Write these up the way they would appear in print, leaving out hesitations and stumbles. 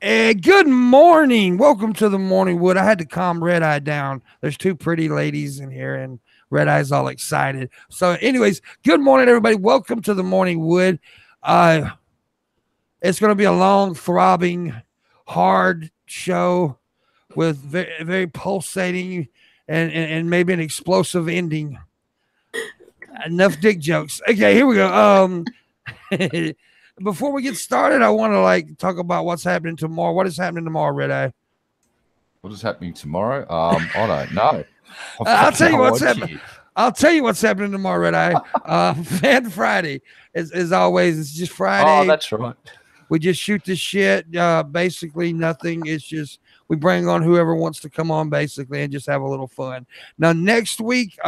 Good morning. Welcome to the Morning Wood. I had to calm Red Eye down. There's two pretty ladies in here, and Red Eye's all excited. So, anyways, good morning, everybody. Welcome to the Morning Wood. It's going to be a long, throbbing, hard show with very, very pulsating and maybe an explosive ending. Enough dick jokes. Okay, here we go. Before we get started, I want to talk about what's happening tomorrow. What is happening tomorrow, Red Eye? What is happening tomorrow? I don't know. I'll tell you what's happening. I'll tell you what's happening tomorrow, Red Eye. Fan Friday, as always. It's just Friday. Oh, that's right. We just shoot the shit. Basically nothing. It's just we bring on whoever wants to come on, basically, and just have a little fun. Now, next week,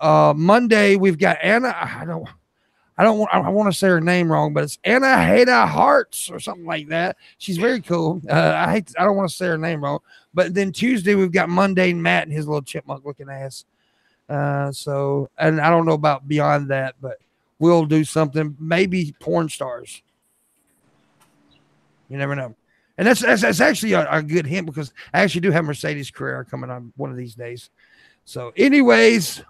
Monday, we've got Anna. I want to say her name wrong, but it's Anna Heda Hearts or something like that. She's very cool. I don't want to say her name wrong. But then Tuesday we've got Mundane Matt and his little chipmunk looking ass. So, and I don't know about beyond that, but we'll do something. Maybe porn stars. You never know. And that's actually a good hint because I actually do have Mercedes Carrera coming on one of these days. So, anyways,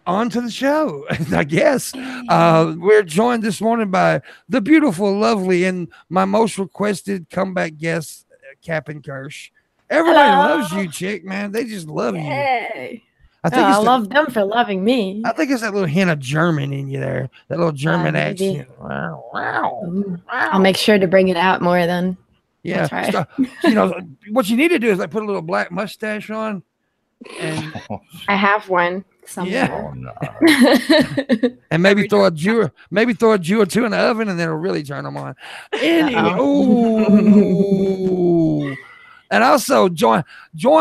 on to the show, I guess. We're joined this morning by the beautiful, lovely, and my most requested comeback guest, Captn Kersh. Everybody loves you, chick, man. They just love you. I love them for loving me. I think it's that little hint of German in you there, that little German accent. I'll make sure to bring it out more then. Yeah. So, what you need to do is put a little black mustache on. And I have one somewhere. Yeah. Oh, no. And maybe throw a Jew or two in the oven, and then it'll really turn them on. Anyway, ooh. And also joined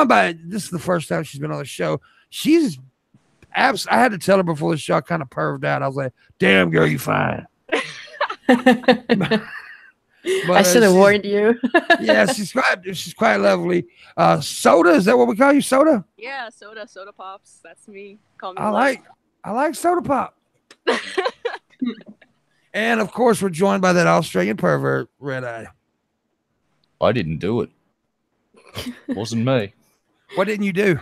by, this is the first time she's been on the show. She's I had to tell her before the show, I kind of perved out. I was like, damn girl, you fine. But, I should have warned you. Yeah, she's quite lovely. Soda, is that what we call you, Soda? Yeah, soda pops. That's me. Call me. I like soda pop. And of course, we're joined by that Australian pervert, Red Eye. I didn't do it. Wasn't me. What didn't you do?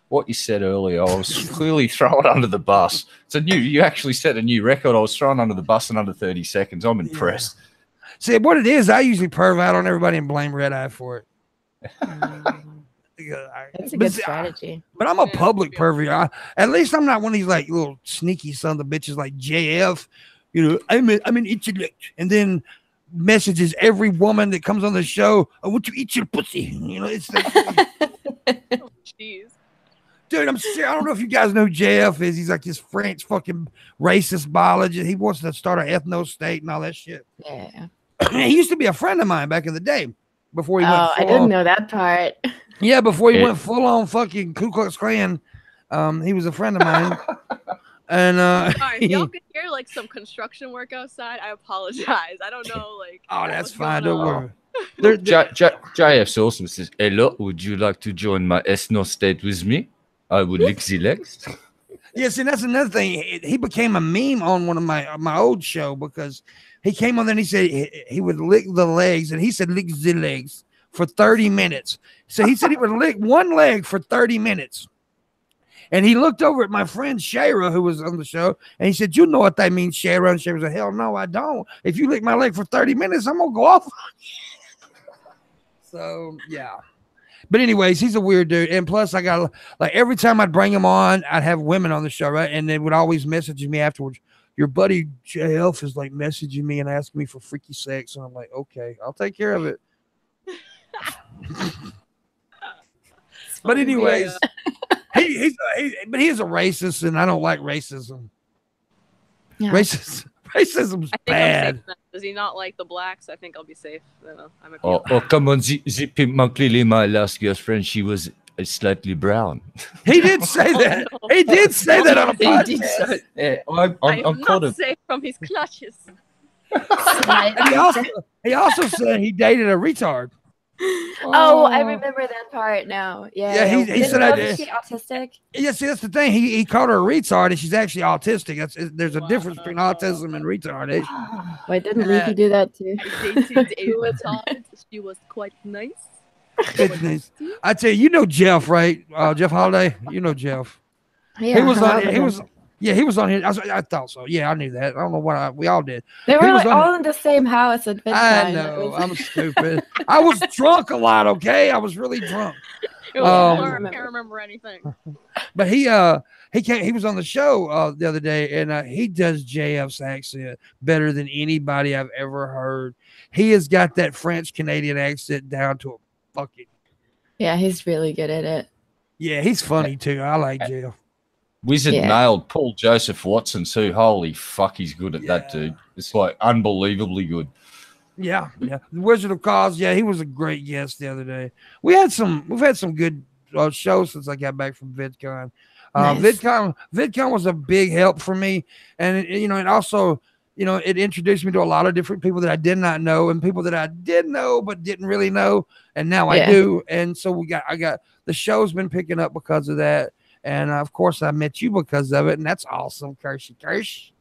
What you said earlier, I was clearly thrown under the bus. You actually set a new record. I was thrown under the bus in under 30 seconds. I'm impressed. Yeah. See, what it is, I usually perv out on everybody and blame Red Eye for it. That's a good strategy. But I'm a public pervert. At least I'm not one of these little sneaky son of bitches like JF. I'm an intellect. And then messages every woman that comes on the show, I want to eat your pussy. It's like, Oh, jeez. dude, I'm serious. I don't know if you guys know who JF is. He's like this French fucking racist biologist. He wants to start an ethno state and all that shit. Yeah. He used to be a friend of mine back in the day before he went I didn't know that part. Yeah, before he went full on fucking Ku Klux Klan. He was a friend of mine. And Sorry, y'all can hear some construction work outside. I apologize. I don't know oh, that's fine. Don't worry. JF Awesome says, hello, would you like to join my ethno state with me? I would lick the legs. Yes, and that's another thing. He became a meme on one of my old show because he came on there and he said he would lick the legs, and he said lick the legs for 30 minutes. So he said he would lick one leg for 30 minutes. And he looked over at my friend Shara, who was on the show, and he said, you know what that means, Shara? And Shara said, hell no, I don't. If you lick my leg for 30 minutes, I'm going to go off. So, yeah. But anyways, he's a weird dude. And plus, I got every time I'd bring him on, I'd have women on the show, right? And they would always message me afterwards. Your buddy JF is messaging me and asking me for freaky sex. And I'm like, okay, I'll take care of it. But anyways, he is a racist, and I don't like racism. Yeah. Racism's bad. Does he not like the blacks? I think I'll be safe. Come on, the Pimpmunk clearly my last girlfriend. She was slightly brown. He did say that. He did say that on a podcast. I'm not safe from his clutches. He also said he dated a retard. Oh, I remember that part now. Yeah. Yeah, he said I did. Is she autistic? Yeah, see, that's the thing. He called her a retard, and she's actually autistic. There's a difference between autism and retardation. Wait, didn't Leafy do that too? I dated a retard. She was quite nice. Goodness. I tell you, you know Jeff, right? Jeff Holiday. You know Jeff. Yeah, He was on. He was. Yeah, he was on here. I thought so. Yeah, I knew that. I don't know what we all did. They were like all here. in the same house at bedtime. I know. I'm stupid. I was drunk a lot. Okay, I was really drunk. I can't remember anything. But he came. He was on the show the other day, and he does JF's accent better than anybody I've ever heard. He has got that French Canadian accent down to a fucking. Yeah, he's really good at it. Yeah, he's funny too. I like Jeff. Wizard nailed Paul Joseph Watson too. Holy fuck, he's good at that dude. It's like unbelievably good. Yeah. The Wizard of Oz. Yeah, he was a great guest the other day. We've had some good shows since I got back from VidCon. Nice. VidCon was a big help for me, and it also it introduced me to a lot of different people that I did not know and people that I did know but didn't really know, and now I do. And so I got the show's been picking up because of that, and of course I met you because of it, and that's awesome, Kersh.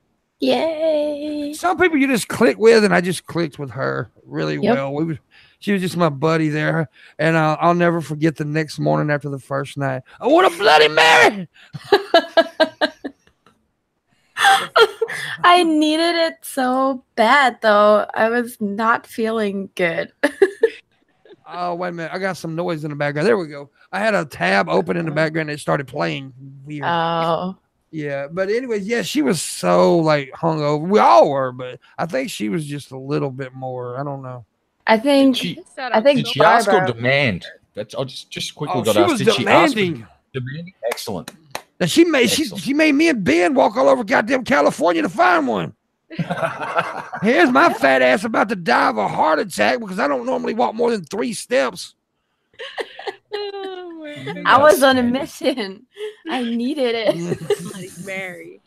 Yay! Some people you just click with, and I just clicked with her really well. She was just my buddy there, and I'll never forget the next morning after the first night. I want a Bloody Mary. I needed it so bad, though. I was not feeling good. Oh, wait a minute. I got some noise in the background. There we go. I had a tab open in the background. It started playing weird. Oh. Yeah. But anyways, yeah, she was so like hungover. We all were, but I think she was just a little bit more. I don't know. I think did she ask or demand? I'll just quickly got to ask. Did demanding. She ask demanding? Excellent. Now she made me and Ben walk all over goddamn California to find one. Here's my fat ass about to die of a heart attack because I don't normally walk more than 3 steps. I was on a mission. I needed it. Bloody Mary.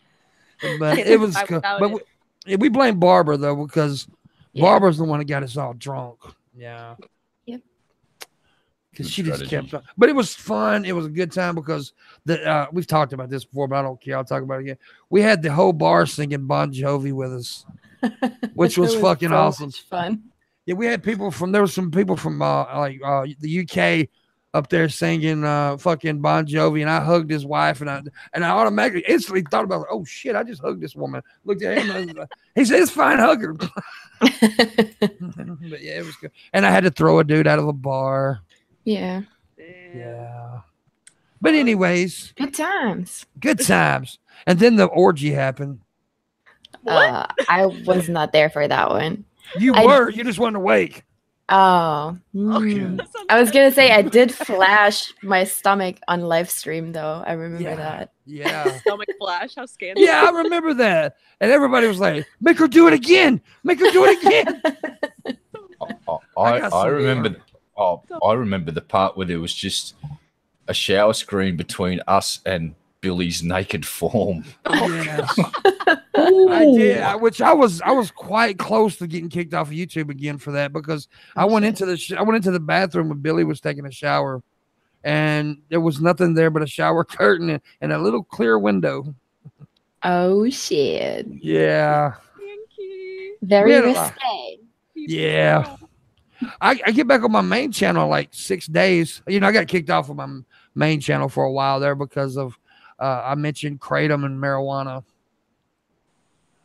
But it was but we blame Barbara though because Barbara's the one that got us all drunk. Yeah. Yep. Because she just kept on. But it was fun. It was a good time because we've talked about this before, but I don't care. I'll talk about it again. We had the whole bar singing Bon Jovi with us, which was fucking so awesome. Much fun. Yeah, we had there was some people from the UK up there singing fucking Bon Jovi, and I hugged his wife, and I automatically instantly thought about, oh shit, I just hugged this woman. Looked at him, and he said, "It's fine, hug her." But yeah, it was good. And I had to throw a dude out of the bar. Yeah. Yeah. But anyways, good times. And then the orgy happened. I was not there for that one. You just weren't awake. Oh. I was gonna say I did flash my stomach on live stream though. I remember that. Yeah. Stomach flash, how scandalous. Yeah, I remember that. And everybody was like, make her do it again. Make her do it again. I remember I remember the part where there was just a shower screen between us and Billy's naked form. Yes. I did, which I was quite close to getting kicked off of YouTube again for that because I went into the bathroom when Billy was taking a shower, and there was nothing there but a shower curtain and a little clear window. Oh shit! Yeah. Very risque. Yeah. I get back on my main channel like 6 days. I got kicked off of my main channel for a while there because of I mentioned kratom and marijuana.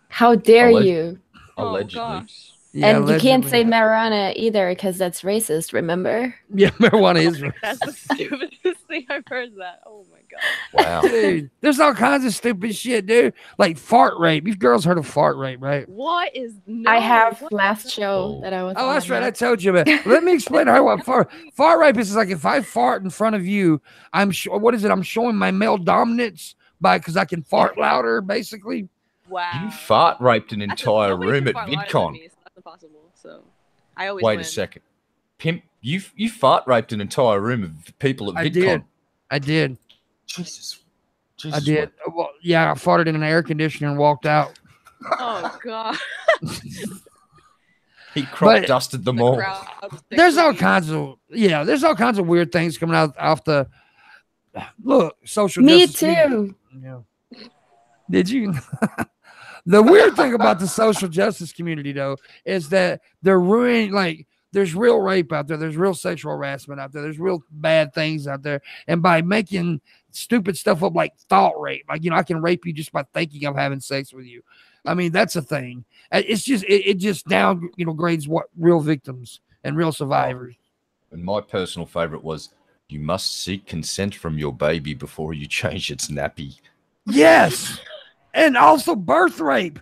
How dare you? Allegedly. Gosh. Yeah, and allegedly. You can't say marijuana either because that's racist, remember? Yeah, marijuana is racist. That's the stupidest thing I've heard that. Oh my god. Wow. Dude, there's all kinds of stupid shit, dude. Like fart rape. You girls heard of fart rape, right? What is I have last show that I was Oh, that's right. I told you about it. Let me explain to her what fart rape is. Like if I fart in front of you, I'm showing my male dominance because I can fart louder, basically. Wow. You fart raped an entire room at VidCon. Me, so that's impossible. So I always Wait win. a second. Pimp, you fart raped an entire room of people at VidCon. I did. Jesus. I did. Well, yeah, I farted in an air conditioner and walked out. Oh god. He crop dusted them all. There's all kinds of there's all kinds of weird things coming out off the social justice. Me too. Yeah. Did you? The weird thing about the social justice community, though, is that they're ruining. Like, there's real rape out there. There's real sexual harassment out there. There's real bad things out there. And by making stupid stuff up like thought rape, like, I can rape you just by thinking of having sex with you. I mean, that's a thing. It's just it just down grades what real victims and real survivors. And my personal favorite was, you must seek consent from your baby before you change its nappy. Yes. And also birth rape.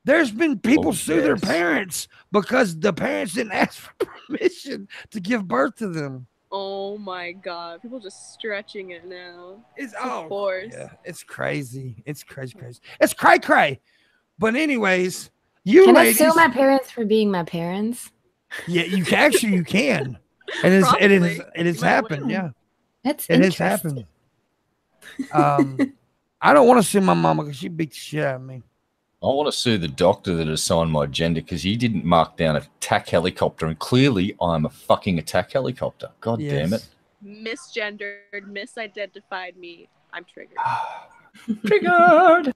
There's been people sue their parents because the parents didn't ask for permission to give birth to them. Oh my God. People just stretching it now. It's it's crazy. It's crazy. It's cray. But anyways, can I sue my parents for being my parents? Yeah, you can. And it has happened, yeah. That's it has happened. I don't want to sue my mama because she beat the shit out of me. I want to sue the doctor that assigned my gender because he didn't mark down attack helicopter, and clearly I'm a fucking attack helicopter. God damn it. Misgendered, misidentified me. I'm triggered. Triggered.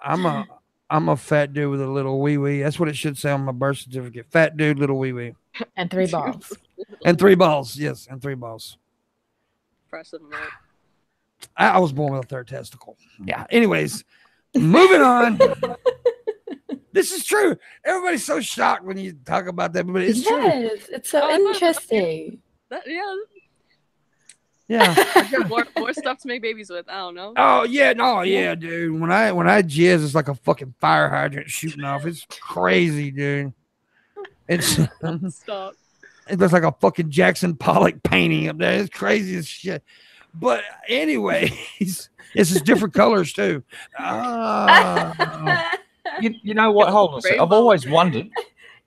I'm a fat dude with a little wee wee. That's what it should say on my birth certificate. Fat dude, little wee wee. And 3 balls. And 3 balls. Yes, and 3 balls. Impressive amount. I was born with a 3rd testicle. Yeah. Anyways, moving on. This is true. Everybody's so shocked when you talk about that, but it's true. Yes, it's so interesting. Yeah. more stuff to make babies with. I don't know. Oh yeah, dude. When I jizz, it's like a fucking fire hydrant shooting off. It's crazy, dude. It's stop. It looks like a fucking Jackson Pollock painting up there. It's crazy as shit. But anyways, this is different colors too. You know what? Hold on a second. I've always wondered.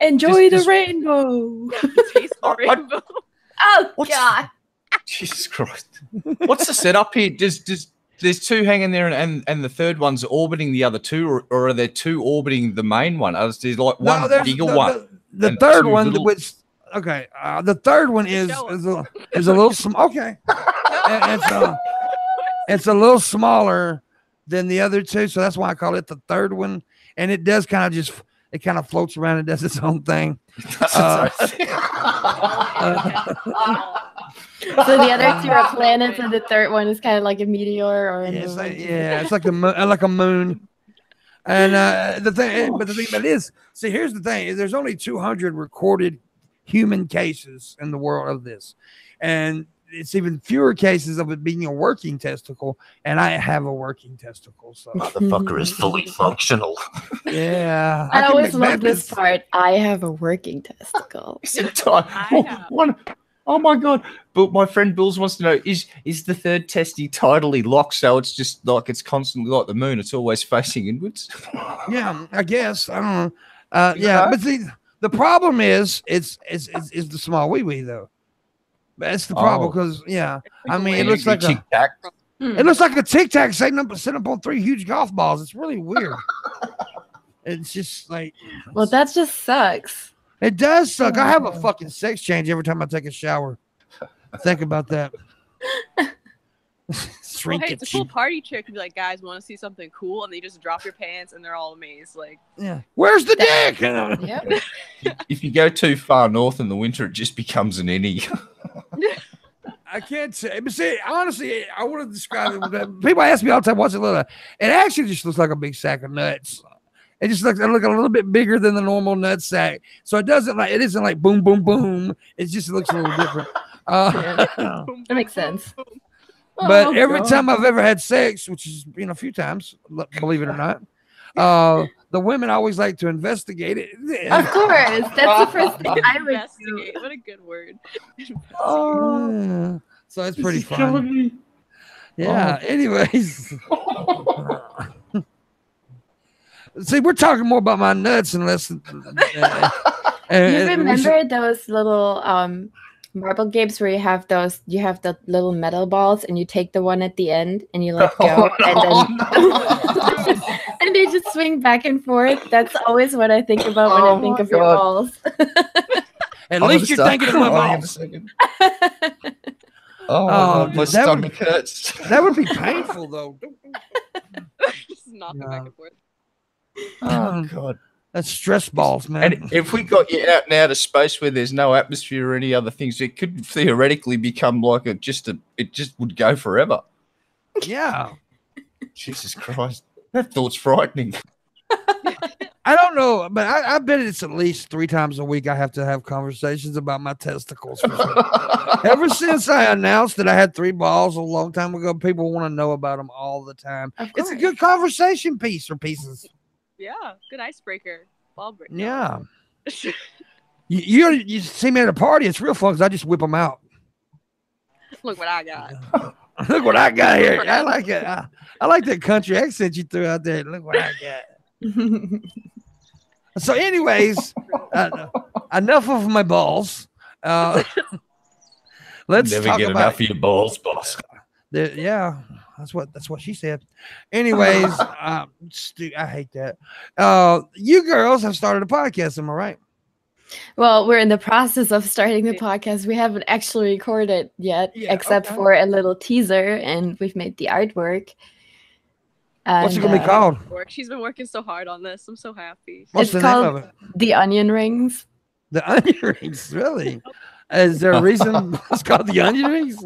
Enjoy the rainbow. Taste the rainbow. Oh God. Jesus Christ. What's the setup here? There's 2 hanging there and the 3rd one's orbiting the other 2, or are there 2 orbiting the main one? There's like one bigger one. The 3rd one, which the 3rd one is a little small. Okay. It's a little smaller than the other 2, so that's why I call it the 3rd one. And it does kind of floats around and does its own thing. So the other 2 are planets, and the 3rd one is kind of like a meteor or it's like a moon. And the thing about it is, see, here's the thing: is there's only 200 recorded human cases in the world of this, and it's even fewer cases of it being a working testicle. And I have a working testicle, so motherfucker is fully functional. Yeah, I always love this part. I have a working testicle. Oh my God. But my friend Bills wants to know, is the 3rd testy tidally locked, so it's just like it's constantly like the moon, it's always facing inwards? Yeah, I guess. I don't know. But see, the problem is it's the small wee wee though. That's the problem because I mean it looks like a tic-tac. It looks like a tic-tac sitting up on 3 huge golf balls. It's really weird. It's just like, well, that just sucks. It does suck. I have a fucking sex change every time I take a shower. Think about that. Well, hey, it's a cool party trick to be like, guys, want to see something cool, and then you just drop your pants, and they're all amazed. Like, where's the dick? Yep. If you go too far north in the winter, it just becomes an innie. I can't say, but see, honestly, I want to describe it. People ask me all the time, what's it look like? It actually just looks like a big sack of nuts. It just looks a little bit bigger than the normal nut sack. So it isn't like boom, boom, boom. It just looks a little different. That makes sense. But every time I've ever had sex, which is a few times, believe it or not, the women always like to investigate it. Of course, that's the first thing I would investigate. What a good word. So it's pretty fun. Yeah. Anyways. See, we're talking more about my nuts and less. You remember those little marble games where you have the little metal balls and you take the one at the end and you let go and then and they just swing back and forth. That's always what I think about when I think of your balls. At least you're thinking of my balls. Oh, my stomach hurts. That would be painful though. Just knocking back and forth. Oh God. That's stress balls, man. And if we got you out and out of space where there's no atmosphere or any other things, it could theoretically become like it just would go forever. Yeah. Jesus Christ. That thought's frightening. I don't know, but I bet it's at least 3 times a week I have to have conversations about my testicles. Ever since I announced that I had 3 balls a long time ago, people want to know about them all the time. It's a good conversation piece or pieces. Yeah, good icebreaker. Ball break. Yeah. You see me at a party, it's real fun because I just whip them out. Look what I got. Look what I got here. I like it. I like that country accent you threw out there. Look what I got. So anyways, enough of my balls. Let's never talk get about enough of your balls, boss. Yeah, that's what she said. Anyways, I hate that. You girls have started a podcast, am I right? Well, we're in the process of starting the podcast. We haven't actually recorded yet, except for a little teaser, and we've made the artwork. And, what's it gonna be called? She's been working so hard on this. I'm so happy. What's the name of it? The Onion Rings. The Onion Rings, really? Is there a reason it's called the Onion Rings?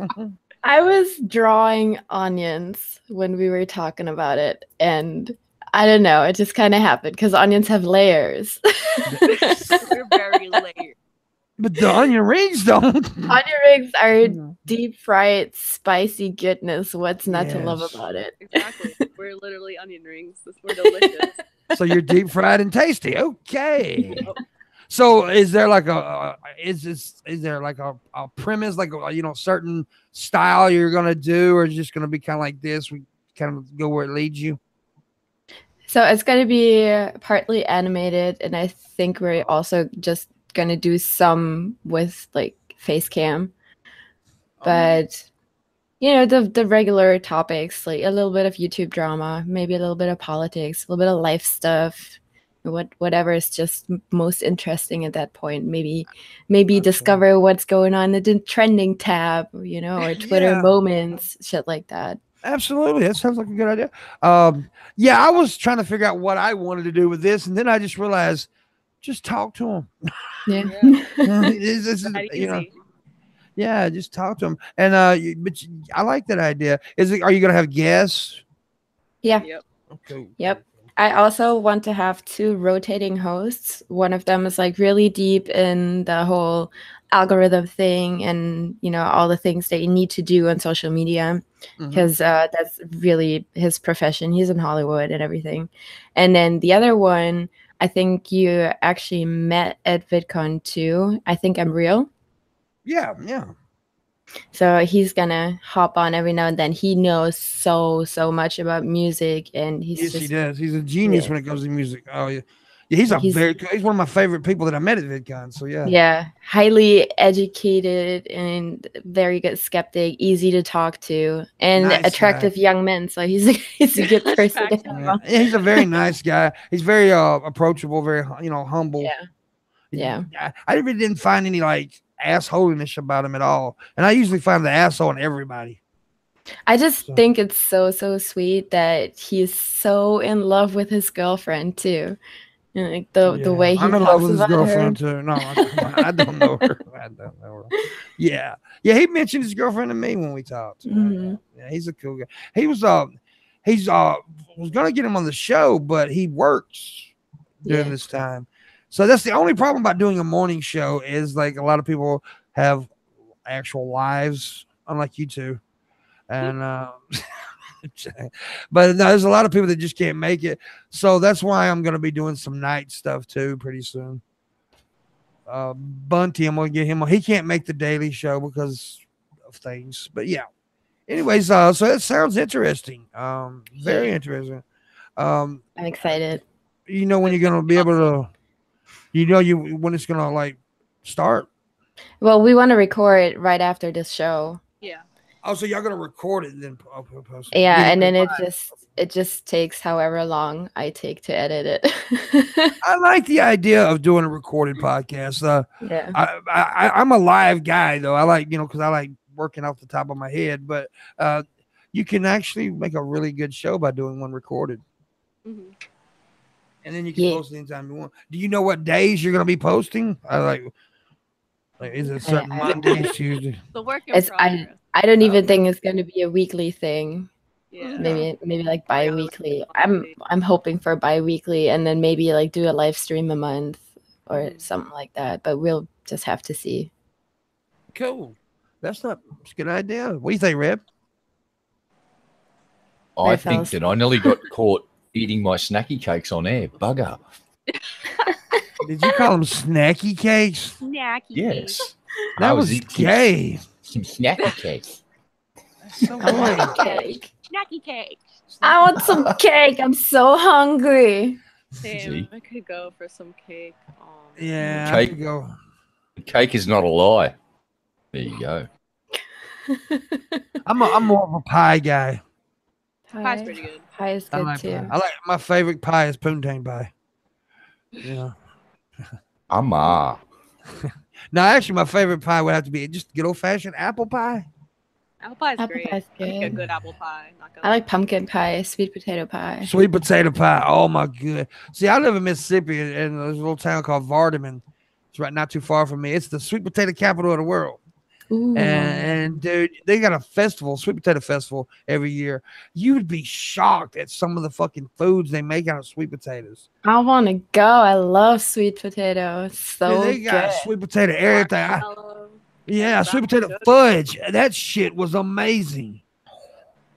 I was drawing onions when we were talking about it, and I don't know, it just kind of happened because onions have layers. They're very layered. But the onion rings don't. Onion rings are deep fried, spicy goodness. What's not to love about it? Exactly. We're literally onion rings. We're delicious. So you're deep fried and tasty. Okay. So is there like a premise, like a certain style you're gonna do, or is it just gonna be kind of like this? We kind of go where it leads you. So it's gonna be partly animated, and I think we're also just gonna do some with like face cam, but the regular topics, like a little bit of YouTube drama, maybe a little bit of politics, a little bit of life stuff. Whatever is just most interesting at that point. Maybe discover what's going on in the trending tab, or Twitter moments, shit like that. Absolutely, that sounds like a good idea. I was trying to figure out what I wanted to do with this, and then I just realized, just talk to them. Yeah, yeah, just talk to them. And but I like that idea. Are you gonna have guests? Yeah. Yep. Okay. Yep. I also want to have 2 rotating hosts. One of them is like really deep in the whole algorithm thing and, all the things that you need to do on social media, because that's really his profession. He's in Hollywood and everything. And then the other one, I think you actually met at VidCon too. I think I'm real. Yeah. So he's gonna hop on every now and then. He knows so much about music, and he does. He's a genius when it comes to music. Oh yeah, he's one of my favorite people that I met at VidCon. So yeah, highly educated and very good skeptic, easy to talk to, and nice attractive young man. So he's a good person. Yeah, he's a very nice guy. He's very approachable, very humble. Yeah. I really didn't find any like assholiness about him at all, and I usually find the asshole in everybody. I just think it's so sweet that he's so in love with his girlfriend too, and like the way he. I'm in love with his girlfriend too. No, I don't know her. I don't know her. Yeah. He mentioned his girlfriend to me when we talked. Yeah, he's a cool guy. He was was gonna get him on the show, but he works during this time. So that's the only problem about doing a morning show is like a lot of people have actual lives, unlike you two. And but there's a lot of people that just can't make it. So that's why I'm going to be doing some night stuff too pretty soon. Bunty, I'm going to get him on. He can't make the daily show because of things. But yeah. Anyways, so that sounds interesting. Very interesting. I'm excited. When you're going to be able to when it's gonna like start? Well, we want to record right after this show. Yeah. Oh, so y'all gonna record it and then post it? Yeah, and then it just takes however long I take to edit it. I like the idea of doing a recorded podcast. Yeah. I'm a live guy though. I like, because I like working off the top of my head, but you can actually make a really good show by doing one recorded. Mm-hmm. And then you can post it anytime you want. Do you know what days you're gonna be posting? Like is it certain Mondays, Tuesday? The work in progress. I don't even think it's gonna be a weekly thing. Yeah. Maybe like bi-weekly. I'm hoping for bi-weekly, and then maybe like do a live stream a month or something like that. But we'll just have to see. Cool. That's a good idea. What do you think, Reb? I think that I nearly got caught eating my snacky cakes on air. Bugger. Did you call them snacky cakes? Snacky. Yes. That was gay. Some snacky cakes. So cake. Snacky cake. I want some cake. I'm so hungry. Damn, I could go for some cake. Yeah, cake. I could go. Cake is not a lie. There you go. I'm more of a pie guy. Pie's pretty good. Pie is good too. I like my favorite pie is poontang pie. Yeah. Now, actually, my favorite pie would have to be just good old fashioned apple pie. Apple pie's great. Pie's good. I like a good apple pie. I like pumpkin pie, sweet potato pie. Sweet potato pie. Oh my good. See, I live in Mississippi in there's a little town called Vardaman. It's right not too far from me. It's the sweet potato capital of the world. Ooh. And dude, they got a festival, sweet potato festival every year. You would be shocked at some of the fucking foods they make out of sweet potatoes. I want to go. I love sweet potatoes. So they got good. sweet potato everything. Yeah, sweet potato fudge. That shit was amazing.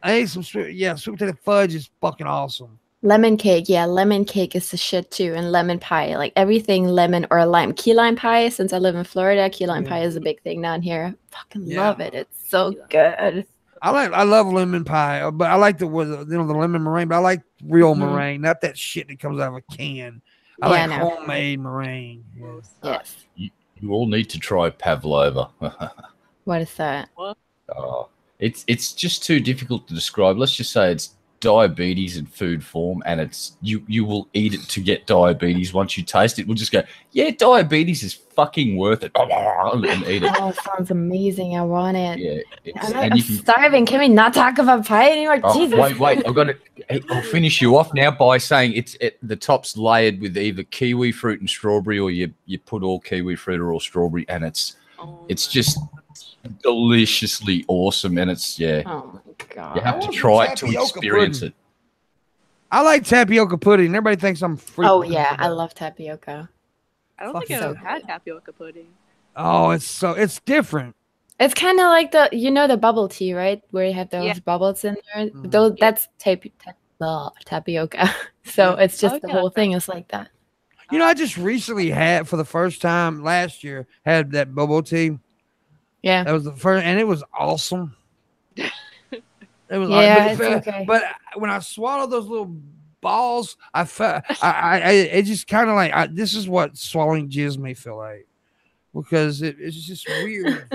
I ate some sweet potato fudge is fucking awesome. Lemon cake, lemon cake is the shit too, and lemon pie, like everything lemon or lime. Key lime pie, since I live in Florida, key lime pie is a big thing down here. Fucking love it. It's so good. I love lemon pie, but I like the lemon meringue, but I like real meringue, not that shit that comes out of a can. I like homemade meringue. Yes. You all need to try pavlova. What is that? It's just too difficult to describe. Let's just say it's diabetes in food form, and it's you will eat it to get diabetes. Once you taste it, we'll just go, yeah, diabetes is fucking worth it, and eat it. Oh, sounds amazing. I want it. Yeah, I'm starving. Can we not talk about pie anymore? Jesus. Wait, I'll finish you off now by saying the top's layered with either kiwi fruit and strawberry, or you put all kiwi fruit or all strawberry, and it's just deliciously awesome, and it's Oh my god! You have to try it to experience it. I like tapioca pudding. Everybody thinks I'm freaking. Oh yeah, I love tapioca. I don't think I've ever had tapioca pudding. Oh, it's different. It's kind of like the bubble tea, right? Where you have those bubbles in there. Those that's tapioca. So it's just the whole thing is like that. I just recently had for the first time last year had that bubble tea. Yeah, that was the first, and it was awesome. It was okay. But when I swallowed those little balls, I felt it just kind of like this is what swallowing jizz may feel like, because it's just weird.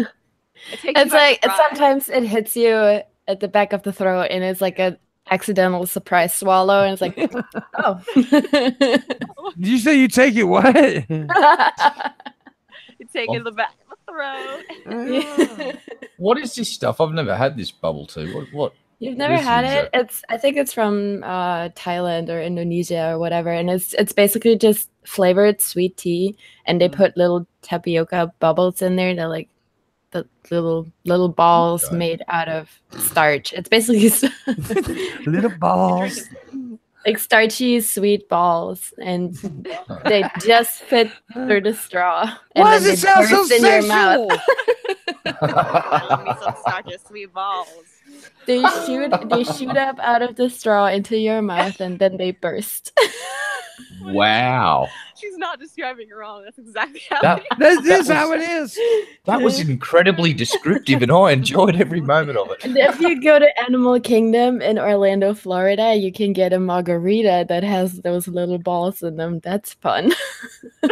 It's like sometimes it hits you at the back of the throat, and it's like an accidental surprise swallow, and it's like, oh. Did you say you take it what? You take it in the back. What is this stuff? I've never had this bubble tea. What? You've never had it? I think it's from Thailand or Indonesia or whatever, and it's basically just flavored sweet tea, and they put little tapioca bubbles in there. They're like the little balls made out of starch. It's basically little balls. Like starchy sweet balls, and they just fit through the straw. And why does it sound so sexual? Me some starchy sweet balls. They shoot up out of the straw into your mouth, and then they burst. Wow. She's not describing it wrong. That's exactly how that's how it is. That was incredibly descriptive, and I enjoyed every moment of it. And if you go to Animal Kingdom in Orlando, Florida, you can get a margarita that has those little balls in them. That's fun.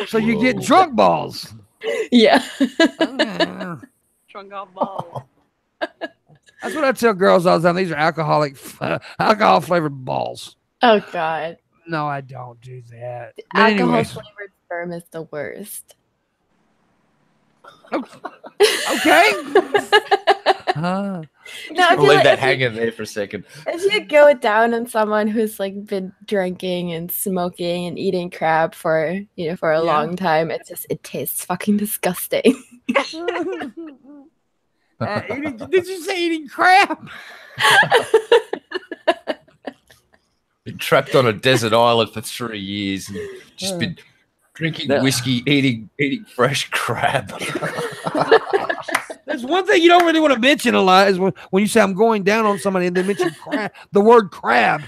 So you get drunk balls. Yeah. Yeah. Drunk off balls. That's what I tell girls all the time. These are alcohol flavored balls. Oh God. No, I don't do that. But Alcohol anyways, flavored sperm is the worst. okay. No, I I'll feel leave like that hanging there for a second. if you go down on someone who's like been drinking and smoking and eating crap for for a long time, it tastes fucking disgusting. Did you say eating crap? Been trapped on a desert island for 3 years and just been drinking whiskey, eating fresh crab. There's one thing you don't really want to mention a lot is when you say I'm going down on somebody and they mention crab, the word crab.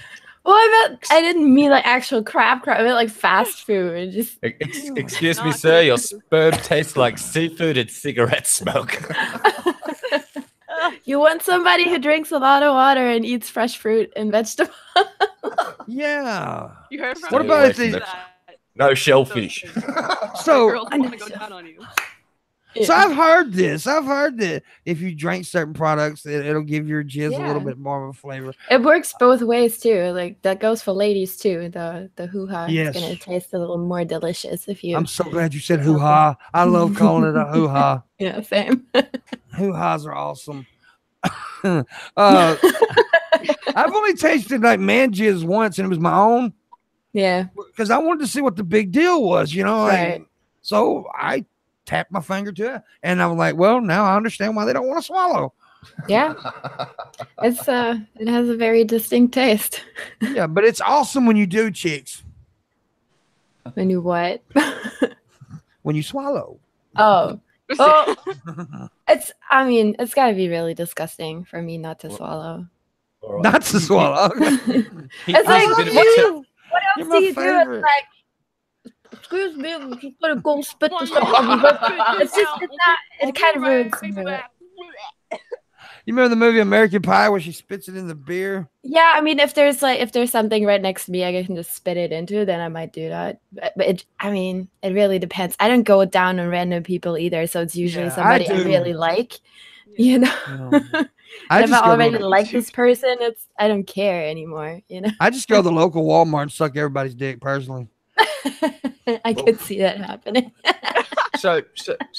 Well, I didn't mean like actual crab. I meant like fast food. Just Excuse me, sir. Your sperm tastes like seafood and cigarette smoke. you want somebody who drinks a lot of water and eats fresh fruit and vegetables. Yeah. You heard from What me about if they- that No shellfish. So, girls want to go down on you. so I've heard this. I've heard that if you drink certain products, it'll give your jizz a little Yeah. bit more of a flavor. It works both ways too. Like that goes for ladies too. The hoo-ha Yes. is gonna taste a little more delicious if you. I'm so glad you said hoo-ha. I love calling it a hoo-ha. Yeah, same. Hoo-has are awesome. I've only tasted like man jizz once, and it was my own Yeah. because I wanted to see what the big deal was, like, Right. so I tapped my finger to it, and I'm like, well, now I understand why they don't want to swallow. Yeah. It has a very distinct taste. Yeah, but it's awesome when you do, chicks, When you what? when you swallow. Oh. Oh. It's gotta be really disgusting for me not to swallow. All right. Not to swallow. It's like, a bit of a what else You're do my you do? favorite. It's like, excuse me, I'm just gonna go spit this out. It's not, it kind of ruins it. You remember the movie American Pie where she spits it in the beer? Yeah, I mean, if there's something right next to me, I can just spit it into, then I might do that. But it really depends. I don't go down on random people either, so it's usually Yeah, I somebody I do. really like, you know. I And if just I go already to, like this person, I don't care anymore, you know. I just go to the local Walmart and suck everybody's dick personally. I could see that happening. So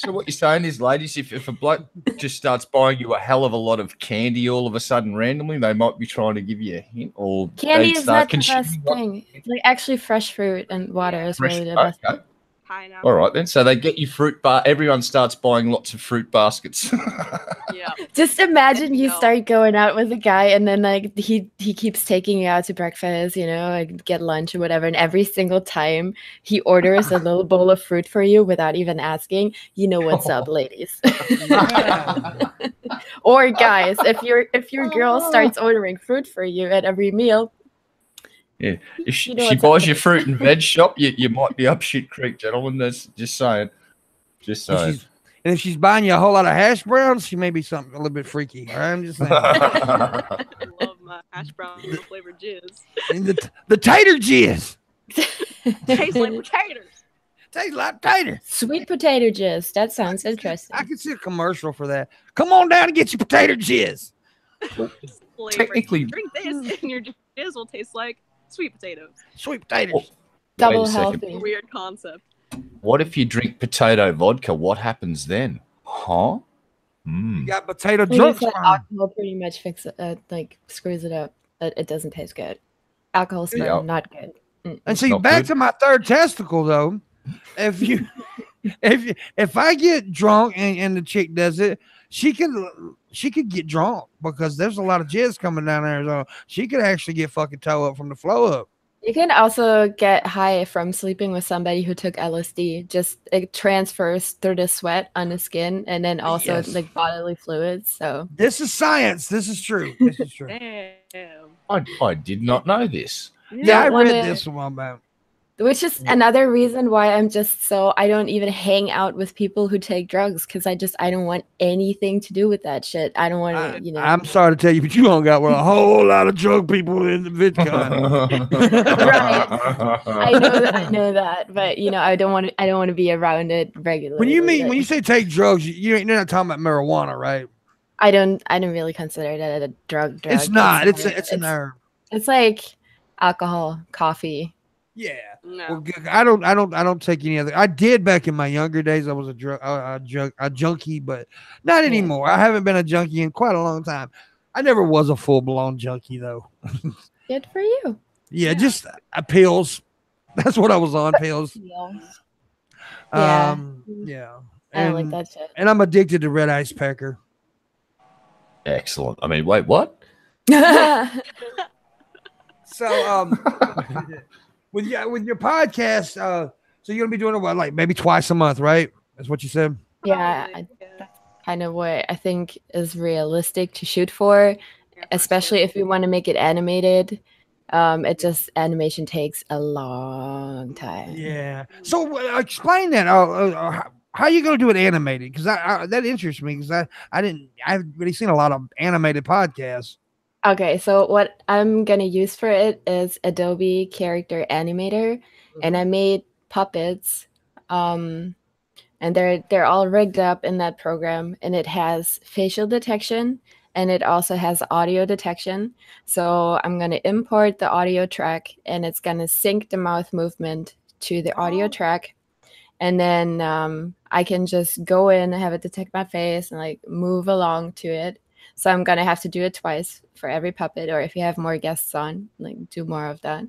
what you're saying is, ladies, if a bloke just starts buying you a hell of a lot of candy all of a sudden randomly, they might be trying to give you a hint, or Candy they'd is start not the best consuming what- thing. It's like actually fresh fruit and water is fresh- really the best. okay. Pineapple. All right then. So they get you fruit bar. Everyone starts buying lots of fruit baskets. Yeah. Just imagine you No. start going out with a guy and then like he keeps taking you out to breakfast, like get lunch or whatever, and every single time he orders a little bowl of fruit for you without even asking, you know what's up, ladies. Or guys, if your girl starts ordering fruit for you at every meal, Yeah, if she, You know she what's buys your happening. fruit and veg shop, you might be up shit creek, gentlemen. That's just saying. Just saying. And if she's buying you a whole lot of hash browns, she may be something a little bit freaky. All right? I'm just saying. I love my hash brown flavored jizz. And the tater jizz Tastes like potatoes. tastes like tater. sweet potato jizz. That sounds interesting. I can see a commercial for that. Come on down and get your potato jizz. Flavor. Technically- Drink this and your jizz will taste like sweet potatoes. Sweet potatoes. Double Wait a second. healthy. Weird concept. What if you drink potato vodka? What happens then? Huh? You Mm. got potato Well, you drunk. said alcohol pretty much screws it up. It doesn't taste good. Alcohol sperm, Yeah. not good. And see, Not back good. to my third testicle though. If I get drunk and the chick does it, she could get drunk because there's a lot of jizz coming down there. So she could actually get fucking toe up from the flow up. You can also get high from sleeping with somebody who took LSD. Just it transfers through the sweat on the skin and then also Yes. like bodily fluids. So This is science. This is true. This is true. Damn. I did not know this. Yeah, I Don't read wanna- this one about. Which is another reason why I'm just so I don't even hang out with people who take drugs because I don't want anything to do with that shit. I don't want to, I'm sorry to tell you, but you hung out with a whole lot of drug people in the VidCon. Right. I know that, but I don't want to be around it regularly. When you say take drugs, you're not talking about marijuana, right? I don't really consider that a drug. It's not. It's an herb. It's like alcohol, coffee. Yeah. No. Well, I don't take any other. I did back in my younger days. I was a junkie, but not anymore. I haven't been a junkie in quite a long time. I never was a full blown junkie though. Good for you. Yeah, just pills. That's what I was on, pills. Yeah. Yeah. I don't like that shit. And I'm addicted to red ice pecker. Excellent. I mean, wait, what? So with your podcast, so you're gonna be doing it what, like maybe twice a month, right? That's what you said. Yeah, that's kind of what I think is realistic to shoot for, especially if we want to make it animated. Animation takes a long time. Yeah. So explain that. How are you gonna do it animated? Because that interests me because I haven't really seen a lot of animated podcasts. Okay, so what I'm gonna use for it is Adobe Character Animator, and I made puppets, and they're all rigged up in that program, and it has facial detection, and it also has audio detection. So I'm gonna import the audio track, and it's gonna sync the mouth movement to the audio track, and then I can just go in and have it detect my face and like move along to it. So I'm gonna have to do it twice for every puppet, or if you have more guests on, like do more of that.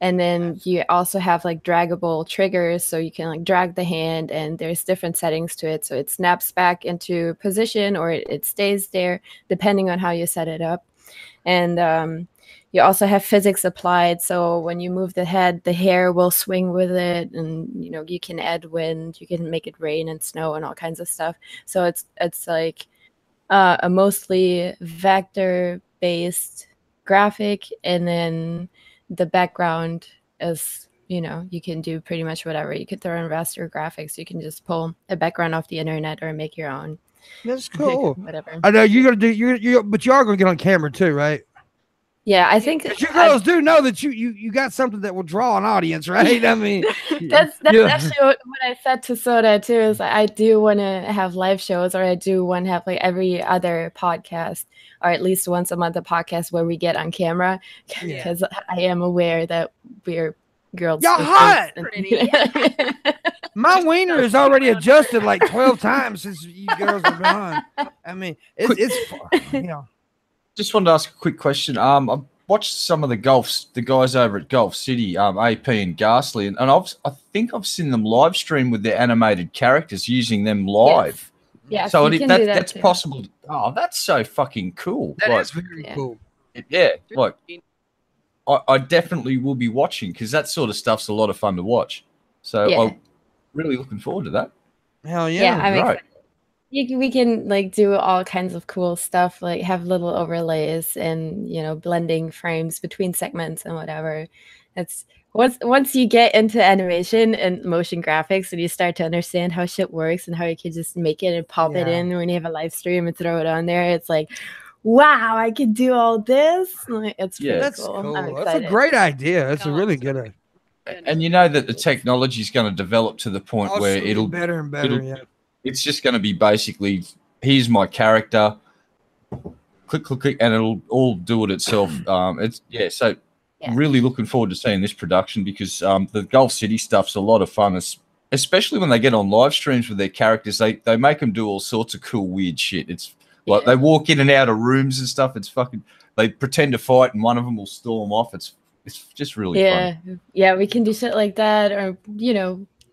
And then you also have like draggable triggers, so you can like drag the hand, and there's different settings to it. So it snaps back into position, or it stays there depending on how you set it up. And you also have physics applied, so when you move the head, the hair will swing with it, and you can add wind, you can make it rain and snow and all kinds of stuff. So it's like a mostly vector-based graphic, and then the background is, you can do pretty much whatever. You could throw in raster graphics. You can just pull a background off the internet or make your own. That's cool. Whatever. I know you're gonna do but you are gonna get on camera too, right? Yeah, I think you girls do know that you got something that will draw an audience, right? I mean, that's actually what I said to Soda too. Is I do want to have live shows, or I do want to have like every other podcast, or at least once a month a podcast where we get on camera, because I am aware that we're girls. You're hot. Pretty. My wiener is already adjusted like 12 times since you girls have been on. I mean, it's Just wanted to ask a quick question. I've watched some of the guys over at Golf City, AP and Ghastly, and I think I've seen them live stream with their animated characters using them live. Yes. So that's possible. Oh, that's so fucking cool. That is very cool. Yeah, like I definitely will be watching, because that sort of stuff's a lot of fun to watch. So I'm really looking forward to that. Hell yeah. Yeah, I'm excited. We can like do all kinds of cool stuff, like have little overlays and blending frames between segments and whatever. It's once you get into animation and motion graphics and you start to understand how shit works and how you can just make it and pop it in when you have a live stream and throw it on there, it's like, wow, I can do all this. It's pretty cool. That's a great idea. That's a really good idea. And you know that the technology is going to develop to the point where it'll be better and better. It's just going to be basically, here's my character, click, click, click, and it'll all do it itself. Really looking forward to seeing this production, because the Golf City stuff's a lot of fun, especially when they get on live streams with their characters. They make them do all sorts of cool, weird shit. It's like they walk in and out of rooms and stuff. It's fucking, they pretend to fight and one of them will storm off. It's just really fun. Yeah, we can do shit like that, or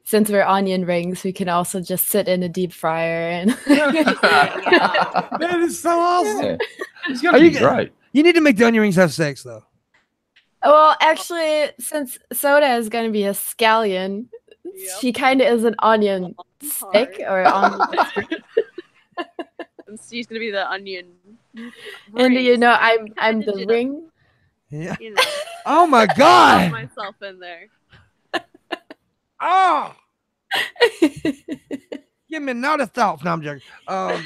since we're onion rings, we can also just sit in a deep fryer and that is so awesome. Yeah. It's gonna be great. You need to make the onion rings have sex though. Well, actually, since Soda is gonna be a scallion, she kind of is an onion stick or onion. And she's gonna be the onion. And I'm the ring. Yeah. Oh my god. Myself in there. Oh, give me not a thought. No, I'm joking. I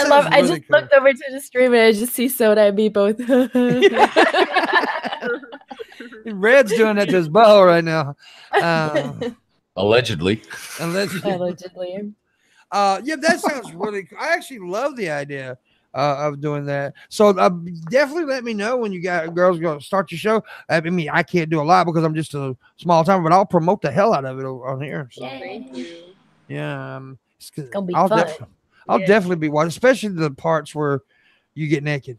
love. I just looked over to the stream and I just see Soda and me both. Red's doing that to his bow right now. Allegedly. Allegedly. Yeah, that sounds really cool. I actually love the idea of doing that. So definitely let me know when you got girls go start your show. I mean, I can't do a lot because I'm just a small time, but I'll promote the hell out of it on here. So. Thank you. Yeah, it's gonna be fun. I'll definitely be watching, especially the parts where you get naked.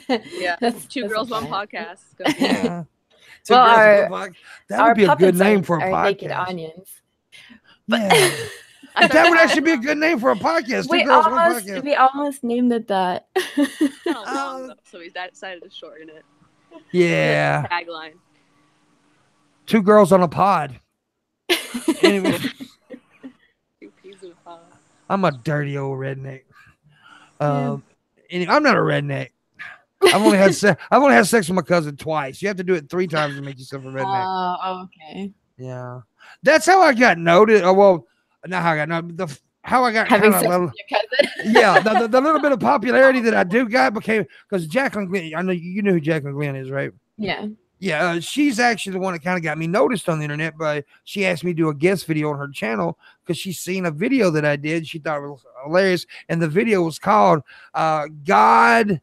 Yeah, two girls, one podcast. Yeah. Well, that would be a good name for a podcast. Naked Onions. Yeah. That would actually be a good name for a podcast. We almost named it that. So we decided to shorten it. Yeah. Tagline. Two girls on a pod. Anyway. Two peas in a pod. I'm a dirty old redneck. I'm not a redneck. I've only had sex with my cousin twice. You have to do it 3 times to make yourself a redneck. Oh, okay. Yeah, that's how I got noted. Oh well, not how I got noted. How I got having sex with your cousin. Yeah, the little bit of popularity that I do got became because Jacqueline Glenn. I know you know who Jacqueline Glenn is, right? Yeah. Yeah, she's actually the one that kind of got me noticed on the internet. But she asked me to do a guest video on her channel because she's seen a video that I did. She thought it was hilarious, and the video was called "God,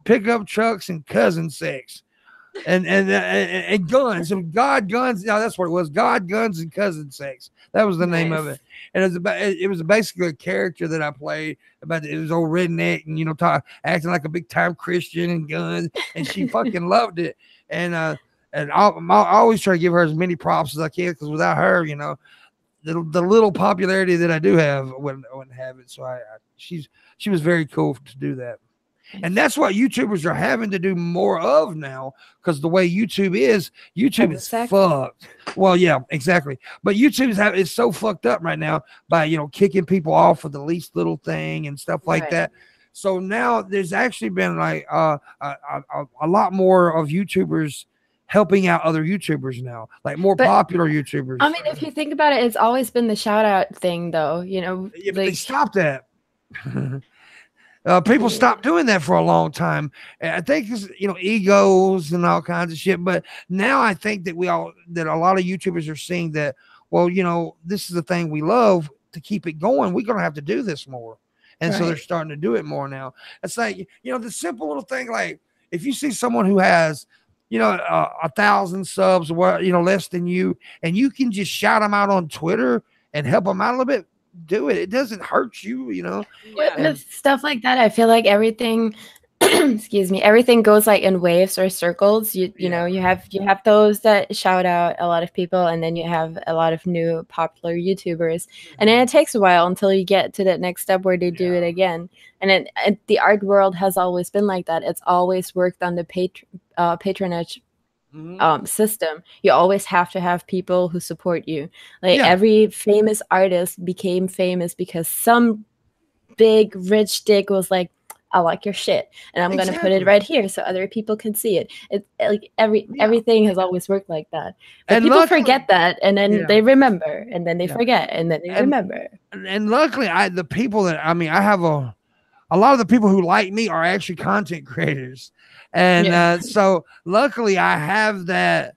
Pickup Trucks, and Cousin Sex," and guns. And God, guns. No, that's what it was. God, guns, and cousin sex. That was the name of it. And it was basically a character that I played about. It was old redneck and acting like a big time Christian and guns. And she fucking loved it. And I always try to give her as many props as I can because without her, the little popularity that I do have, I wouldn't have it. So she was very cool to do that. And that's what YouTubers are having to do more of now because the way YouTube is fucked. Well, yeah, exactly. But YouTube is so fucked up right now by, kicking people off for the least little thing and stuff like that. So now there's actually been like a lot more of YouTubers helping out other YouTubers now, like more popular YouTubers. I mean, if you think about it, it's always been the shout out thing though, Yeah, but they stopped that. People stopped doing that for a long time. I think it's, egos and all kinds of shit. But now I think that that a lot of YouTubers are seeing that, well, this is the thing we love. To keep it going, we're going to have to do this more. And so they're starting to do it more now. It's like, the simple little thing, like if you see someone who has, 1,000 subs or less than you, and you can just shout them out on Twitter and help them out a little bit, do it. It doesn't hurt you, With stuff like that, I feel like everything excuse me, everything goes like in waves or circles. You know, you have those that shout out a lot of people, and then you have a lot of new popular YouTubers, and then it takes a while until you get to that next step where they do it again. And the art world has always been like that. It's always worked on the patronage system. You always have to have people who support you. Like every famous artist became famous because some big rich dick was like, I like your shit, and I'm gonna put it right here so other people can see it. It's like everything has always worked like that. But and people forget that, and then they remember, and then they forget, and then they remember. And luckily, I have a lot of the people who like me are actually content creators, and so luckily I have that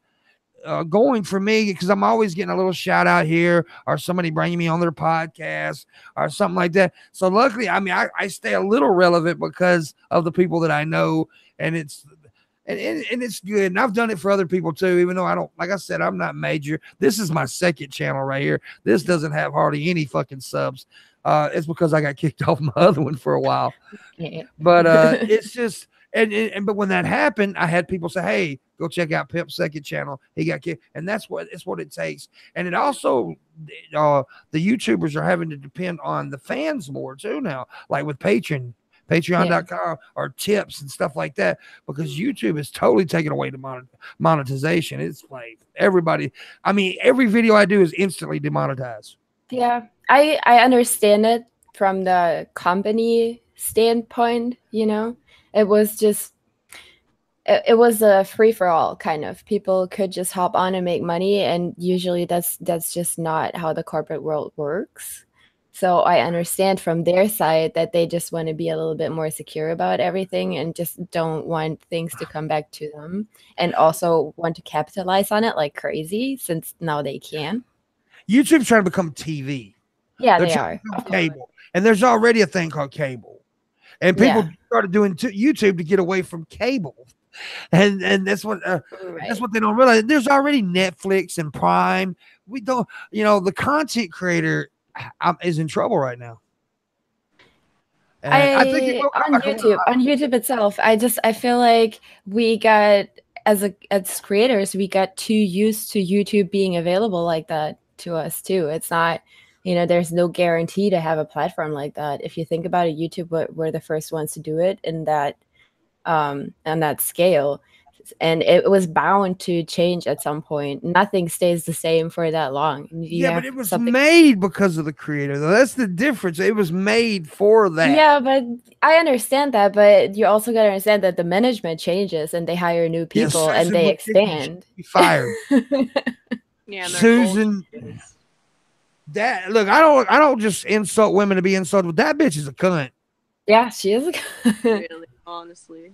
going for me, because I'm always getting a little shout out here or somebody bringing me on their podcast or something like that. So luckily, I stay a little relevant because of the people that I know, and it's good. And I've done it for other people too, even though I don't, like I said, I'm not major. This is my second channel right here. This doesn't have hardly any fucking subs. It's because I got kicked off my other one for a while. But it's just but when that happened, I had people say, hey, go check out Pip's second channel. He got kicked. And that's what it takes. And it also, the YouTubers are having to depend on the fans more too now, like with patreon.com or tips and stuff like that, because YouTube is totally taking away the monetization. It's like every video I do is instantly demonetized. Yeah, I understand it from the company standpoint, It was just, it was a free for all kind of. People could just hop on and make money, and usually that's just not how the corporate world works. So I understand from their side that they just want to be a little bit more secure about everything and just don't want things to come back to them, and also want to capitalize on it like crazy since now they can. YouTube's trying to become TV. Yeah, They're they trying to are. become cable, and there's already a thing called cable, and people started doing YouTube to get away from cable, and that's what that's what they don't realize. There's already Netflix and Prime. We don't, the content creator is in trouble right now. And I think it will come on back YouTube, around. on YouTube itself, I feel like we got as creators, we got too used to YouTube being available like that to us too. It's not, there's no guarantee to have a platform like that. If you think about it, YouTube were the first ones to do it in that on that scale. And it was bound to change at some point. Nothing stays the same for that long. But it was made because of the creator, though. That's the difference. It was made for that. Yeah, but I understand that. But you also got to understand that the management changes and they hire new people and they expand. Be fired. Yeah, Susan. That look, I don't just insult women to be insulted. But that bitch is a cunt. Yeah, she is a cunt. Really, honestly.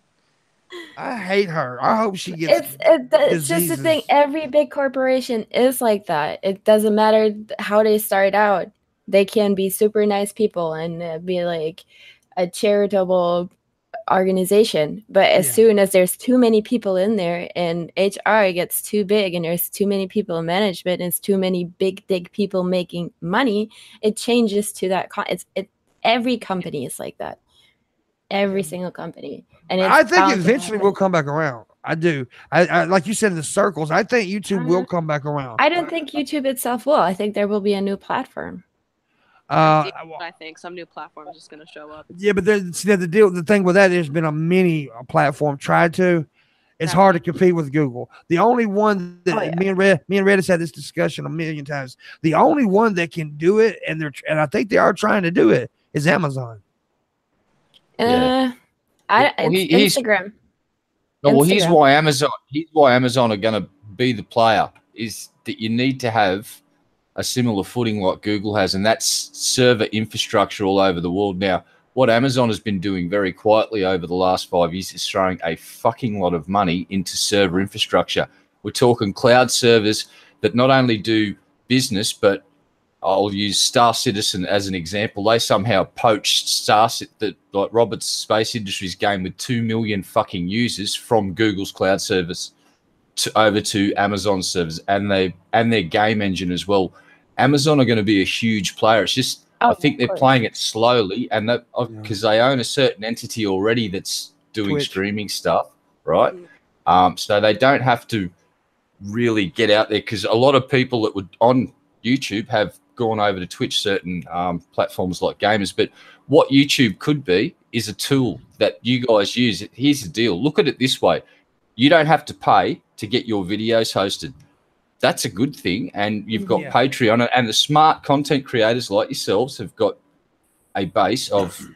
I hate her. I hope she gets. It's just the thing. Every big corporation is like that. It doesn't matter how they start out. They can be super nice people and be like a charitable organization. But as soon as there's too many people in there and HR gets too big and there's too many people in management and it's too many big people making money, it changes to that. Every company is like that. Every single company. And I think eventually we'll come back around. I do. I like you said in the circles. I think YouTube will come back around. I don't think YouTube itself will. I think there will be a new platform. I think some new platform is just going to show up. Yeah, but the thing with that, there's been a mini platform tried to. It's hard to compete with Google. The only one that me and Redis had this discussion a million times. The only one that can do it, and I think they are trying to do it, is Amazon. Instagram. Well, here's why Amazon are going to be the player is that you need to have a similar footing like Google has, and that's server infrastructure all over the world. Now, what Amazon has been doing very quietly over the last 5 years is throwing a fucking lot of money into server infrastructure. We're talking cloud servers that not only do business, but I'll use Star Citizen as an example. They somehow poached like Robert's Space Industries game with 2 million fucking users from Google's cloud service over to Amazon servers and their game engine as well. Amazon are going to be a huge player. It's just I think they're playing it slowly, and because they own a certain entity already that's doing Twitch streaming stuff, right? So they don't have to really get out there because a lot of people that would on YouTube have gone over to Twitch, certain platforms like gamers. But what YouTube could be is a tool that you guys use. Here's the deal. Look at it this way. You don't have to pay to get your videos hosted. That's a good thing. And you've got Patreon, and the smart content creators like yourselves have got a base of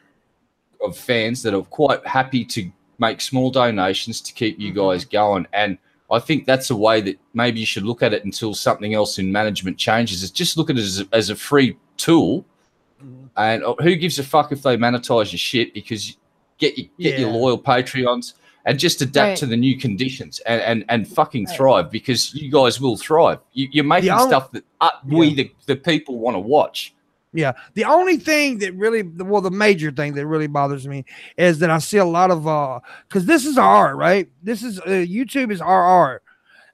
fans that are quite happy to make small donations to keep you guys going. And I think that's a way that maybe you should look at it until something else in management changes. Is just look at it as a free tool, and who gives a fuck if they monetize your shit? Because get your loyal Patreons and just adapt to the new conditions and fucking thrive, because you guys will thrive. You're making stuff that the people want to watch. Yeah. The only thing that really, the major thing that really bothers me is that I see a lot of, because this is art, right? This is, YouTube is our art.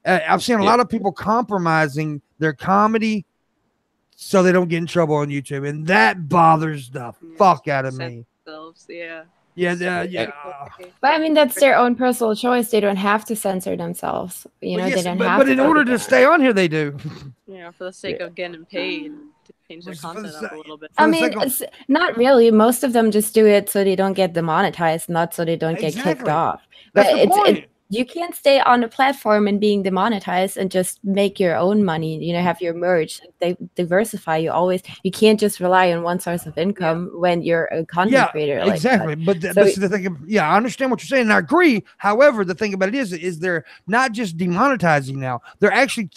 I've seen a lot of people compromising their comedy so they don't get in trouble on YouTube. And that bothers the fuck out of me. Yeah. But I mean, that's their own personal choice. They don't have to censor themselves. You know, they don't have to. But in order to stay on here, they do. Yeah, for the sake of getting paid to change their content up a little bit. I mean, it's not really. Most of them just do it so they don't get demonetized, not so they don't get kicked off. That's the point. you can't stay on the platform and being demonetized and just make your own money, you know, have your merch. They diversify. You can't just rely on one source of income when you're a content creator. Like exactly. that. But this is the thing. Yeah, I understand what you're saying, and I agree. However, the thing about it is they're not just demonetizing now; they're actually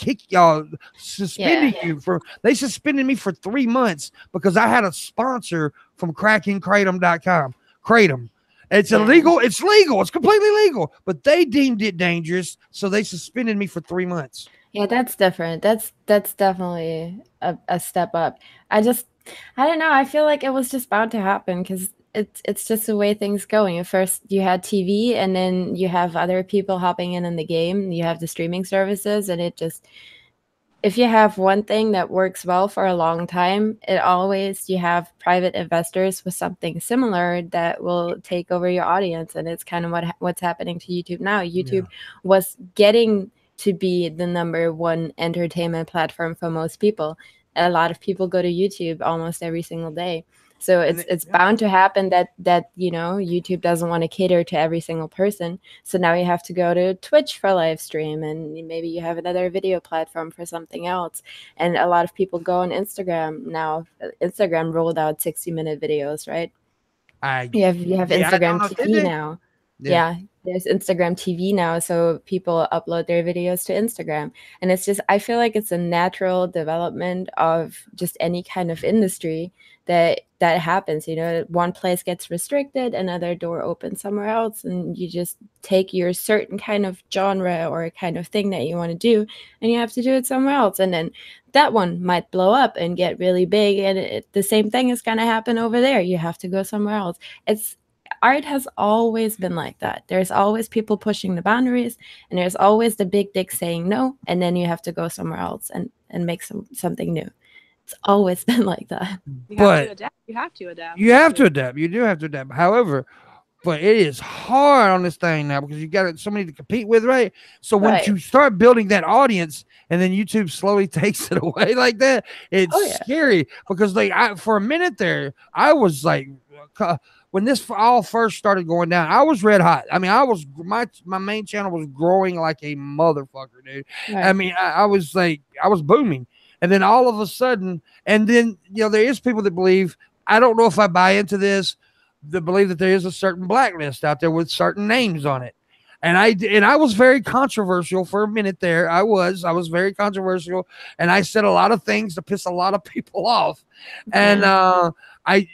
suspending you for. They suspended me for 3 months because I had a sponsor from kratom.com. Kratom. It's illegal. It's legal. It's completely legal. But they deemed it dangerous, so they suspended me for 3 months. Yeah, that's different. That's definitely a step up. I don't know. I feel like it was just bound to happen because it's just the way things going. At first, you had TV, and then you have other people hopping in the game. You have the streaming services, and it just. If you have one thing that works well for a long time, you have private investors with something similar that will take over your audience. And it's kind of what's happening to YouTube now. YouTube was getting to be the #1 entertainment platform for most people. A lot of people go to YouTube almost every single day. So it's bound to happen that you know, YouTube doesn't want to cater to every single person. So now you have to go to Twitch for live stream, and maybe you have another video platform for something else. And a lot of people go on Instagram now. Instagram rolled out 60-minute videos, right? You have Instagram TV now. Yeah, there's Instagram TV now, so people upload their videos to Instagram. And it's just, I feel like it's a natural development of just any kind of industry that happens. You know, one place gets restricted, another door opens somewhere else, and you just take your certain kind of genre or a kind of thing that you want to do, and you have to do it somewhere else. And then that one might blow up and get really big, and the same thing is going to happen over there. You have to go somewhere else. Art has always been like that. There's always people pushing the boundaries, and there's always the big dick saying no, and then you have to go somewhere else and make something new. It's always been like that. You have to adapt. You have to adapt. You have to adapt. You do have to adapt. However, but it is hard on this thing now because you got somebody to compete with, right? So once you start building that audience, and then YouTube slowly takes it away like that, it's scary because for a minute there, I was like. When this all first started going down, I was red hot. I mean, my main channel was growing like a motherfucker, dude. Right. I mean, I was booming. And then all of a sudden, and then, you know, there is people that believe, I don't know if I buy into this, that believe that there is a certain blacklist out there with certain names on it. And I was very controversial for a minute there. I was very controversial, and I said a lot of things to piss a lot of people off. And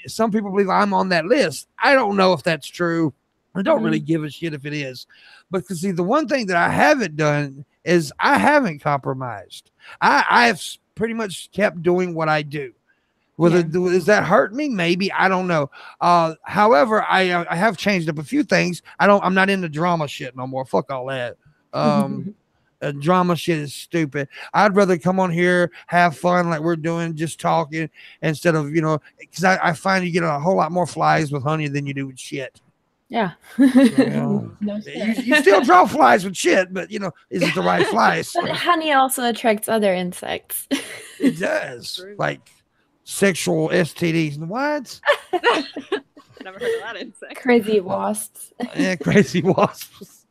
some people believe I'm on that list. I don't know if that's true. I don't really give a shit if it is. But see, the one thing that I haven't done is I haven't compromised. I have pretty much kept doing what I do. Does that hurt me? Maybe. I don't know. However, I have changed up a few things. I'm not into drama shit no more. Fuck all that. Drama shit is stupid. I'd rather come on here, have fun like we're doing, just talking, instead of, you know, because I find you get a whole lot more flies with honey than you do with shit. Yeah. You still draw flies with shit, but, you know, is it the right flies? But honey also attracts other insects. It does. Like sexual STDs. What? Never heard of that insect. Crazy wasps. Yeah, crazy wasps.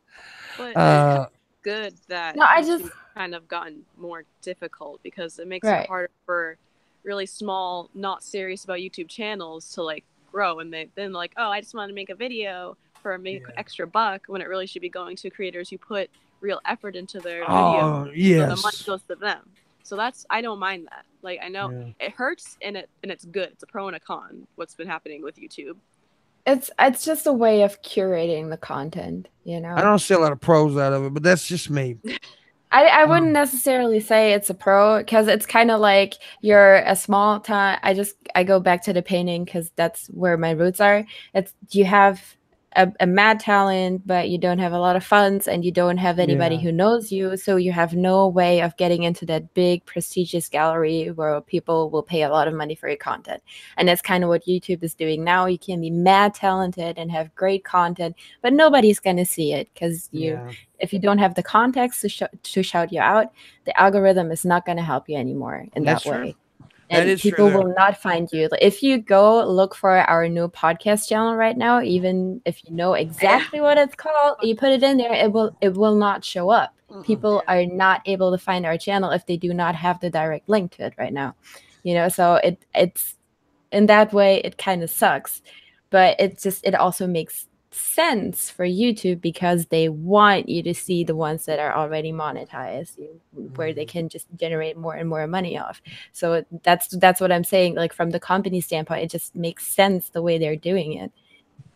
But good that it's kind of gotten more difficult because it makes it harder for really small, not serious about YouTube channels to like grow, and then like, oh, I just want to make a video for maybe extra buck, when it really should be going to creators who put real effort into their video. So the money goes to them. So I don't mind that. Like, I know it hurts and it's good. It's a pro and a con, what's been happening with YouTube. It's just a way of curating the content, you know. I don't see a lot of pros out of it, but that's just me. I wouldn't necessarily say it's a pro, because it's kind of like you're a small time. I go back to the painting because that's where my roots are. You have a mad talent, but you don't have a lot of funds, and you don't have anybody who knows you, so you have no way of getting into that big prestigious gallery where people will pay a lot of money for your content. And that's kind of what YouTube is doing now. You can be mad talented and have great content, but nobody's going to see it because if you don't have the context to shout you out, the algorithm is not going to help you anymore in that way. And people will not find you. If you go look for our new podcast channel right now, even if you know exactly what it's called, you put it in there, it will not show up. People are not able to find our channel if they do not have the direct link to it right now. So it's in that way it kind of sucks, but it also makes sense for YouTube because they want you to see the ones that are already monetized, where they can just generate more and more money off. So that's what I'm saying. Like from the company standpoint, it just makes sense the way they're doing it.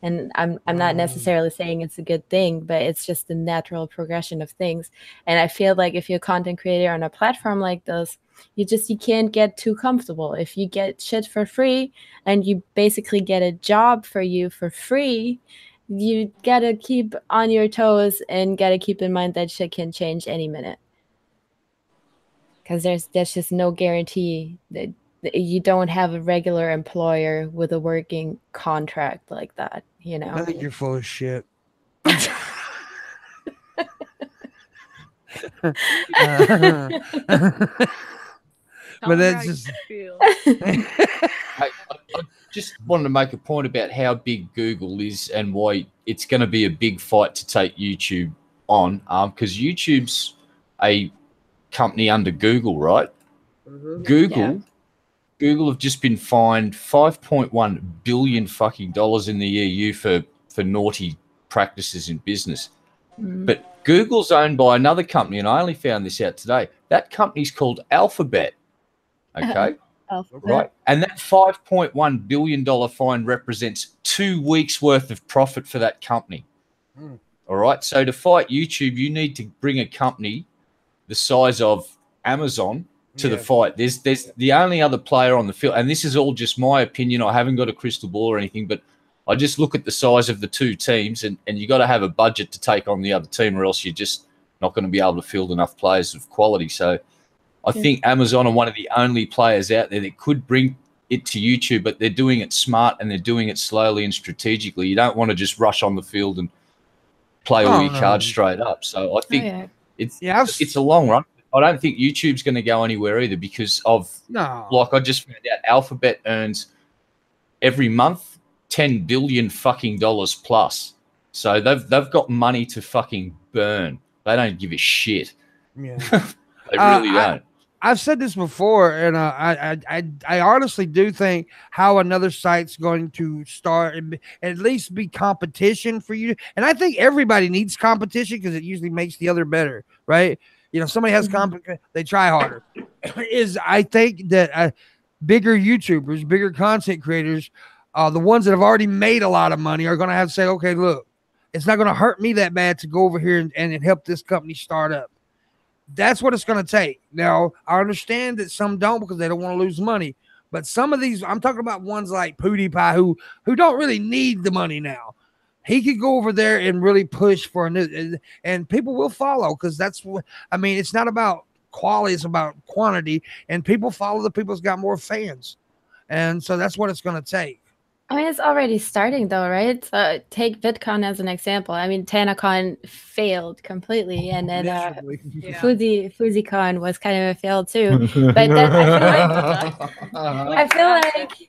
And I'm not necessarily saying it's a good thing, but it's just the natural progression of things. And I feel like if you're a content creator on a platform like this, you can't get too comfortable. If you get shit for free and you basically get a job for you for free, you gotta keep on your toes and gotta keep in mind that shit can change any minute. Because there's just no guarantee that you don't have a regular employer with a working contract like that, I think you're full of shit. But that's just. I just wanted to make a point about how big Google is and why it's going to be a big fight to take YouTube on, because YouTube's a company under Google, right? Google have just been fined $5.1 billion fucking dollars in the EU for naughty practices in business. But Google's owned by another company, and I only found this out today. That company's called Alphabet. Okay. Right. And that $5.1 billion fine represents 2 weeks worth of profit for that company. All right. So to fight YouTube, you need to bring a company the size of Amazon to the fight. There's the only other player on the field, and this is all just my opinion. I haven't got a crystal ball or anything, but I just look at the size of the two teams, and you got to have a budget to take on the other team, or else you're just not going to be able to field enough players of quality. So I think Amazon are one of the only players out there that could bring it to YouTube, but they're doing it smart and they're doing it slowly and strategically. You don't want to just rush on the field and play all your cards straight up. So I think it's a long run. I don't think YouTube's going to go anywhere either because of, like I just found out, Alphabet earns every month $10 billion fucking dollars plus. So they've got money to fucking burn. They don't give a shit. Yeah. They really don't. I've said this before, and I honestly do think how another site's going to start and at least be competition for you. And I think everybody needs competition because it usually makes the other better, right? Somebody has competition, they try harder. I think that bigger YouTubers, bigger content creators, the ones that have already made a lot of money are going to have to say, okay, look, it's not going to hurt me that bad to go over here and help this company start up. That's what it's going to take. Now, I understand that some don't because they don't want to lose money. But some of these, I'm talking about ones like PewDiePie who don't really need the money now. He could go over there and really push for a new, and people will follow because that's what, it's not about quality, it's about quantity. And people follow the people who's got more fans. And so that's what it's going to take. It's already starting though, right? So take VidCon as an example. TanaCon failed completely, and then FuziCon was kind of a fail too. But I feel like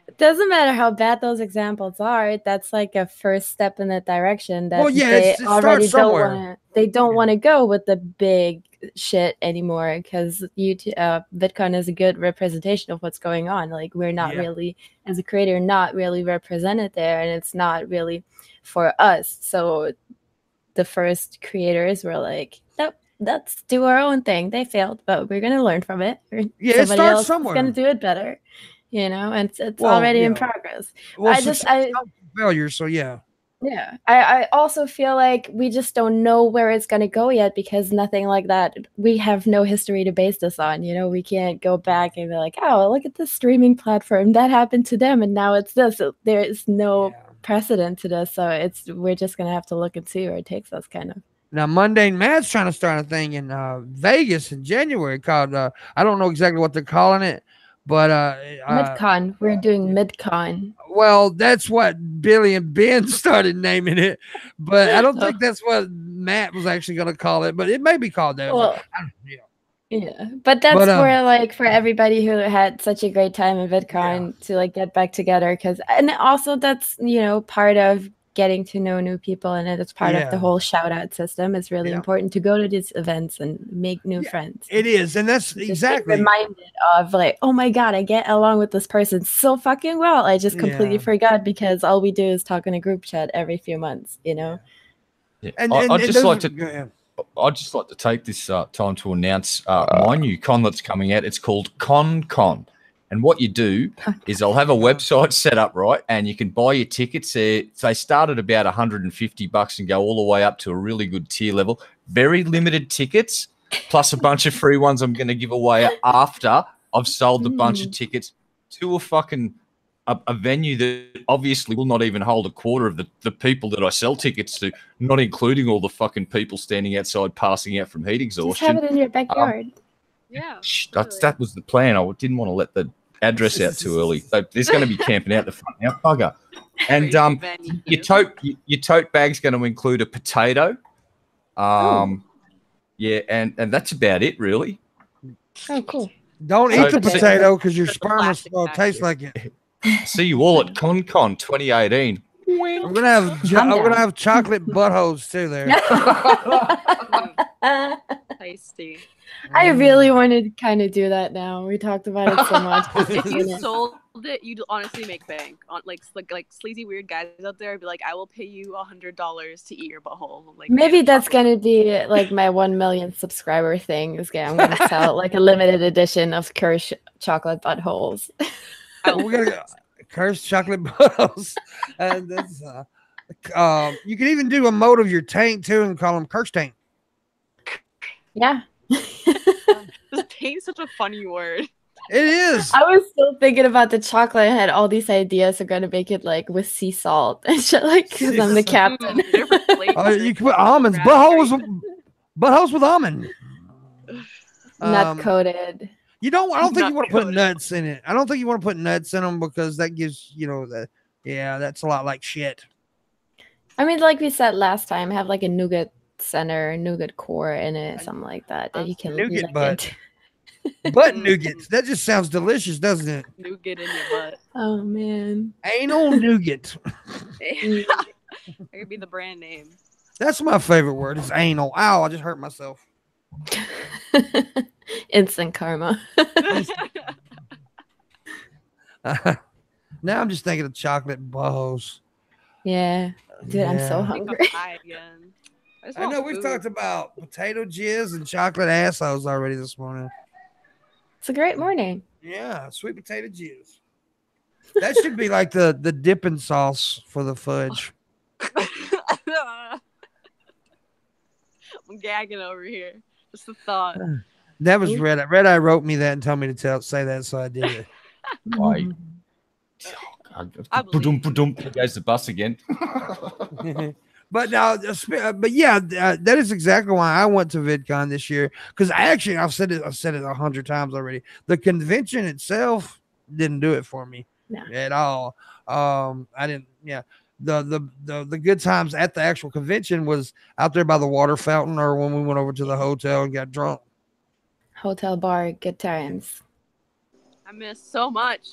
it doesn't matter how bad those examples are. That's like a first step in that direction. That they don't want to go with the big shit anymore because VidCon is a good representation of what's going on. Like we're not really, as a creator, not really represented there, and it's not really for us. So the first creators were like, nope, let's do our own thing. They failed, but we're gonna learn from it. Somebody else is gonna do it better, and it's already in progress. Well, failure, so yeah. Yeah, I also feel like we just don't know where it's going to go yet because nothing like that. We have no history to base this on. We can't go back and be like, oh, look at this streaming platform. That happened to them and now it's this. There is no precedent to this. So we're just going to have to look and see where it takes us kind of. Now, Mundane Matt's trying to start a thing in Vegas in January called, I don't know exactly what they're calling it, but MidCon. We're doing MidCon. Well, that's what Billy and Ben started naming it, but I don't think that's what Matt was actually going to call it. But it may be called that. Well, Yeah, but that's where like for everybody who had such a great time in VidCon to like get back together, because and also that's part of getting to know new people, and it's part of the whole shout out system. It's really important to go to these events and make new friends. It is, and that's exactly reminded of like, oh my god, I get along with this person so fucking well. I just completely forgot because all we do is talk in a group chat every few months, Yeah. And I'd just like to take this time to announce my new con that's coming out. It's called Con. And what you do is I'll have a website set up, right? And you can buy your tickets. They start at about $150 and go all the way up to a really good tier level. Very limited tickets, plus a bunch of free ones I'm going to give away after I've sold a bunch of tickets to a venue that obviously will not even hold a quarter of the people that I sell tickets to, not including all the fucking people standing outside passing out from heat exhaustion. Just have it in your backyard. That was the plan. I didn't want to let the address out too early. There's going to be camping out the front now, bugger. And your tote bag's going to include a potato. Yeah, and that's about it, really. Oh, cool. Don't eat the potato because your sperm will taste like it. See you all at Con 2018. I'm gonna have chocolate buttholes too there. Tasty. I really wanted to kind of do that now. We talked about it so much. If you sold it, you'd honestly make bank. On like sleazy weird guys out there, I'd be like, I will pay you $100 to eat your butthole. Like maybe that's gonna be like my 1 million subscriber thing. I'm gonna sell like a limited edition of Kersh chocolate buttholes. We're gonna go Kersh chocolate buttholes, and that's you can even do a mode of your tank too, and call them Kersh tank. Yeah. Tank is such a funny word. It is. I was still thinking about the chocolate and had all these ideas of gonna make it like with sea salt and shit, like because I'm the captain. You can put almonds, buttholes with almond. Nut coated. I don't think you want to put nuts in it. I don't think you want to put nuts in them because that gives that's a lot like shit. I mean, like we said last time, have like a nougat center, nougat core in it, something like that you can nougat butt. Butt nougats. That just sounds delicious, doesn't it? Nougat in your butt. Oh man. Anal nougat. That could be the brand name. That's my favorite word. It's anal. Ow! I just hurt myself. Instant karma. Now I'm just thinking of chocolate buttholes. Yeah, dude, I'm so hungry. I know we've talked about potato jizz and chocolate assholes already this morning. It's a great morning. Yeah, sweet potato jizz. That should be like the dipping sauce for the fudge. I'm gagging over here. Just the thought. That was Red Eye. Red Eye wrote me that and told me to say that, so I did it. Why? There goes the bus again. But now, that is exactly why I went to VidCon this year. Because I've said it 100 times already. The convention itself didn't do it for me at all. I didn't. Yeah, the good times at the actual convention was out there by the water fountain, or when we went over to the hotel and got drunk. Hotel bar, good times. I missed so much.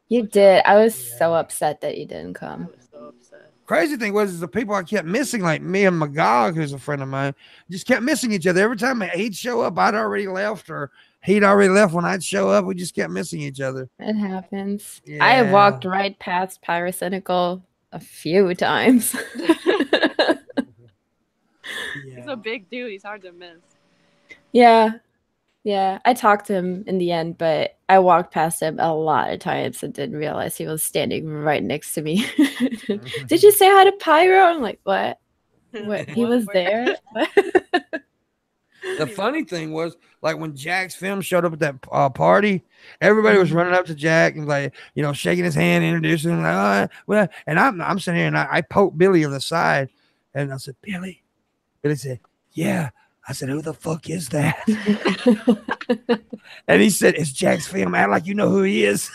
You did. I was so upset that you didn't come. I was so upset. Crazy thing was the people I kept missing, like me and Magog, who's a friend of mine, just kept missing each other. Every time he'd show up, I'd already left, or he'd already left when I'd show up. We just kept missing each other. It happens. Yeah. I walked right past Pyrocynical a few times. He's a big dude. He's hard to miss. Yeah. Yeah, I talked to him in the end, but I walked past him a lot of times and didn't realize he was standing right next to me. Did you say hi to Pyro? I'm like, what? What? He was there? The funny thing was, like, when Jack's film showed up at that party, everybody was running up to Jack and, like, shaking his hand, introducing him. Like, well, and I'm sitting here and I poked Billy on the side, and I said, Billy. Billy said, yeah. I said, who the fuck is that? And he said, it's Jack's film. Act like you know who he is.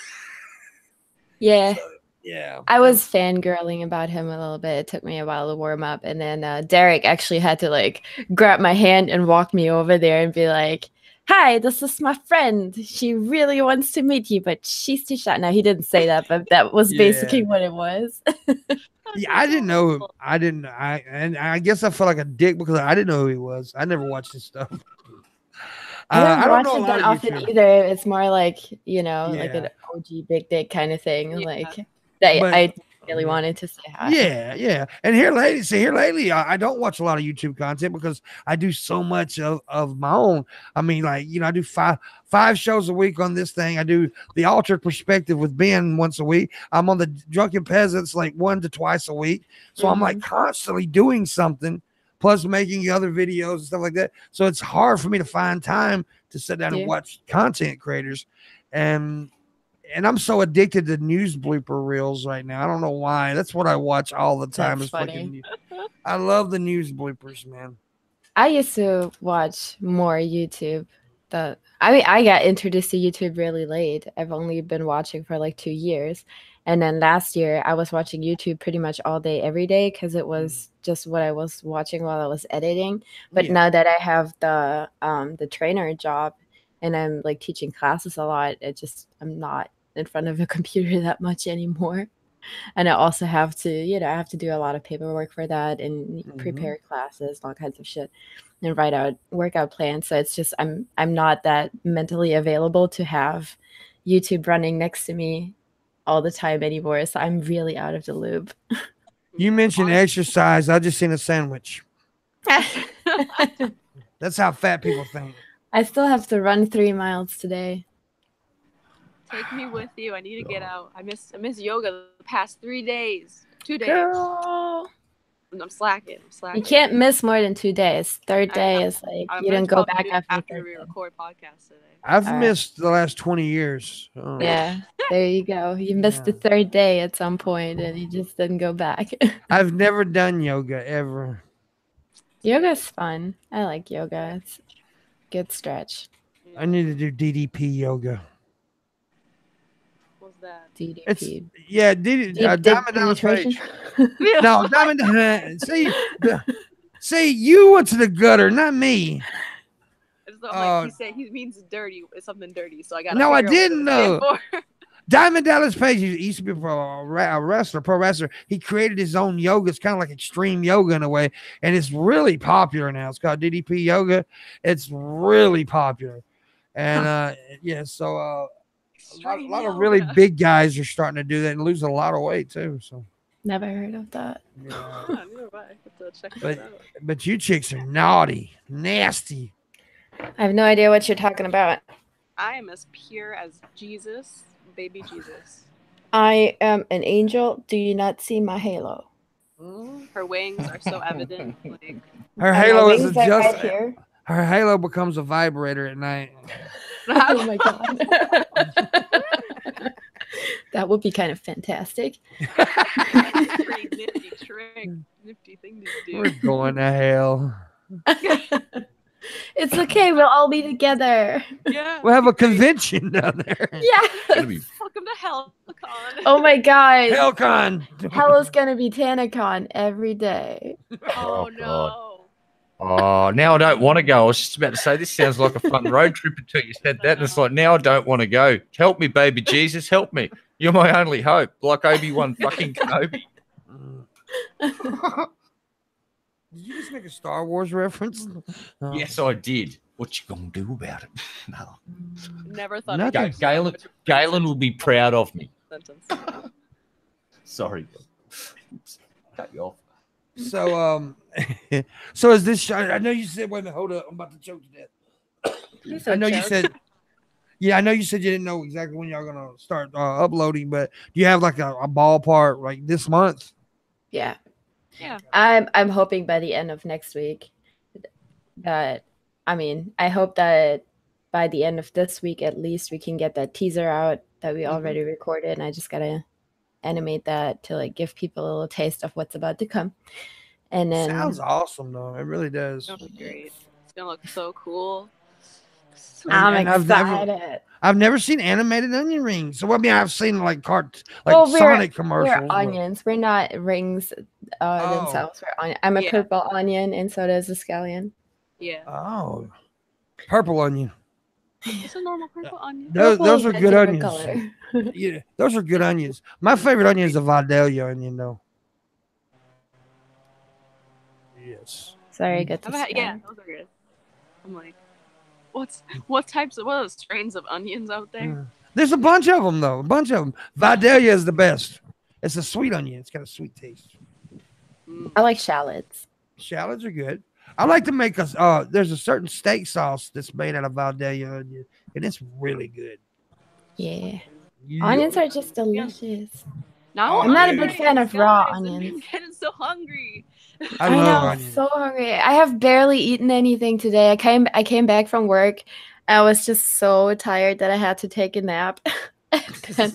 Yeah. So, yeah. I was fangirling about him a little bit. It took me a while to warm up. And then Derek actually had to, like, grab my hand and walk me over there and be like, hi, this is my friend. She really wants to meet you, but she's too shy. No, he didn't say that, but that was basically what it was. Yeah, I didn't know. I guess I felt like a dick because I didn't know who he was. I never watched his stuff. I don't watch it that often either. It's more like, you know, like an OG big dick kind of thing. Like I really wanted to say hi. Yeah. And here lately, I don't watch a lot of YouTube content because I do so much of my own. I mean, like, you know, I do five shows a week on this thing. I do the Altered Perspective with Ben once a week. I'm on the Drunken Peasants like 1 to twice a week. So I'm like constantly doing something, plus making other videos and stuff like that. So it's hard for me to find time to sit down and watch content creators. And I'm so addicted to news blooper reels right now. I don't know why. That's what I watch all the time. That's funny. I love the news bloopers, man. I used to watch more YouTube. I got introduced to YouTube really late. I've only been watching for like 2 years. And then last year I was watching YouTube pretty much all day, every day, because it was just what I was watching while I was editing. But now that I have the trainer job and I'm like teaching classes a lot, I'm not in front of a computer that much anymore. And I also have to, I have to do a lot of paperwork for that and prepare classes and all kinds of shit and write out workout plans. So it's just I'm not that mentally available to have YouTube running next to me all the time anymore. So I'm really out of the loop. You mentioned exercise. I just seen a sandwich. That's how fat people think. I still have to run 3 miles today. Take me with you. I need to get out. I miss yoga the past 3 days. 2 days. Girl. I'm slacking. You can't miss more than 2 days. Third day is like you didn't go back after we record podcast today. I've missed the last 20 years. Oh. Yeah, there you go. You missed the third day at some point and you just didn't go back. I've never done yoga ever. Yoga's fun. I like yoga. It's a good stretch. I need to do DDP yoga. What's that? DDP. Diamond Dallas Page. No, Diamond. See, you went to the gutter, not me. Like he said, he means dirty. It's something dirty. So I got. No, I didn't know. Diamond Dallas Page used to be a wrestler, pro wrestler. He created his own yoga. It's kind of like extreme yoga in a way, and it's really popular now. It's called DDP yoga. It's really popular, and so a lot of really big guys are starting to do that and lose a lot of weight too. So never heard of that. Yeah. But you chicks are naughty, nasty. I have no idea what you're talking about. I am as pure as Jesus, baby Jesus. I am an angel. Do you not see my halo? Her wings are so evident. Her halo is just here. Her halo becomes a vibrator at night. Oh my god. That would be kind of fantastic. Pretty nifty trick, nifty thing to do. We're going to hell. It's okay. We'll all be together. Yeah. We'll have a convention down there. Yeah. Welcome to HellCon. Oh my god. HellCon. Hell is gonna be TanaCon every day. Oh no. Oh, now I don't want to go. I was just about to say this sounds like a fun road trip until you said that, and it's like now I don't want to go. Help me, baby Jesus, help me. You're my only hope, like Obi-Wan fucking Kenobi. Did you just make a Star Wars reference? Yes, I did. What you gonna do about it? No. Never thought Galen will be proud of me. Sorry. Cut you off. So so is this I know you said, wait a minute, hold up, I'm about to choke to death. I know you said you didn't know exactly when y'all gonna start uploading, but do you have like a ballpark like this month? Yeah. I'm hoping by the end of next week I hope that by the end of this week at least we can get that teaser out that we already recorded, and I just gotta animate that to like give people a little taste of what's about to come. And then sounds awesome though. It really does. It'll be great. It's gonna look so cool. I'm excited. I've never seen animated onion rings. So I mean, I've seen like Sonic commercials. We're onions. We're not rings themselves. We're onion. I'm a purple onion, and so does a scallion. Yeah. Oh, purple onion. It's a normal purple onion. Those are good onions. Yeah, those are good onions. My favorite onion is the Vidalia onion, though. Yes. Sorry, I got to yeah, those are good. I'm like, what are the strains of onions out there? There's a bunch of them, though. A bunch of them. Vidalia is the best. It's a sweet onion. It's got a sweet taste. I like shallots. Shallots are good. I like to make there's a certain steak sauce that's made out of Vidalia onion, and it's really good. Yeah. Onions are just delicious. No, I'm not a big fan of raw onions. I'm getting so hungry. I love onions. I'm so hungry. I have barely eaten anything today. I came back from work. I was just so tired that I had to take a nap. and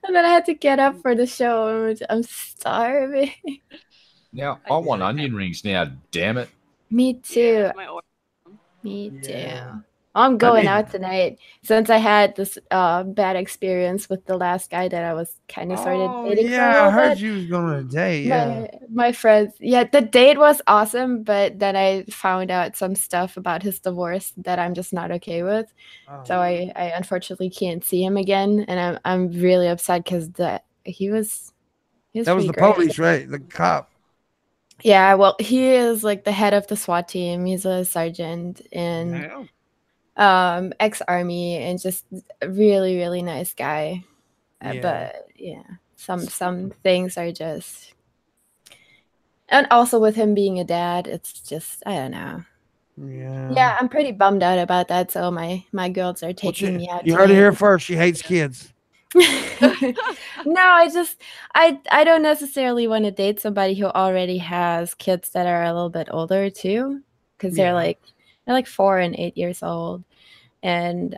then I had to get up for the show. I'm starving. Now, I want onion rings now, damn it. Me too. Me too. I'm going out tonight since I had this bad experience with the last guy that I was kind of started dating. Yeah, I heard you was going on a date. Yeah, my friends. Yeah, the date was awesome, but then I found out some stuff about his divorce that I'm just not okay with. So I unfortunately can't see him again, and I'm really upset because that was the police, right? The cop. Yeah, well, he is like the head of the SWAT team. He's a sergeant and ex-army and just a really, really nice guy. But yeah, some things are just, and also with him being a dad, it's just, I don't know. Yeah, I'm pretty bummed out about that. So my girls are taking me out. You heard it here first. She hates kids. No, I don't necessarily want to date somebody who already has kids that are a little bit older too, because they're like 4 and 8 years old, and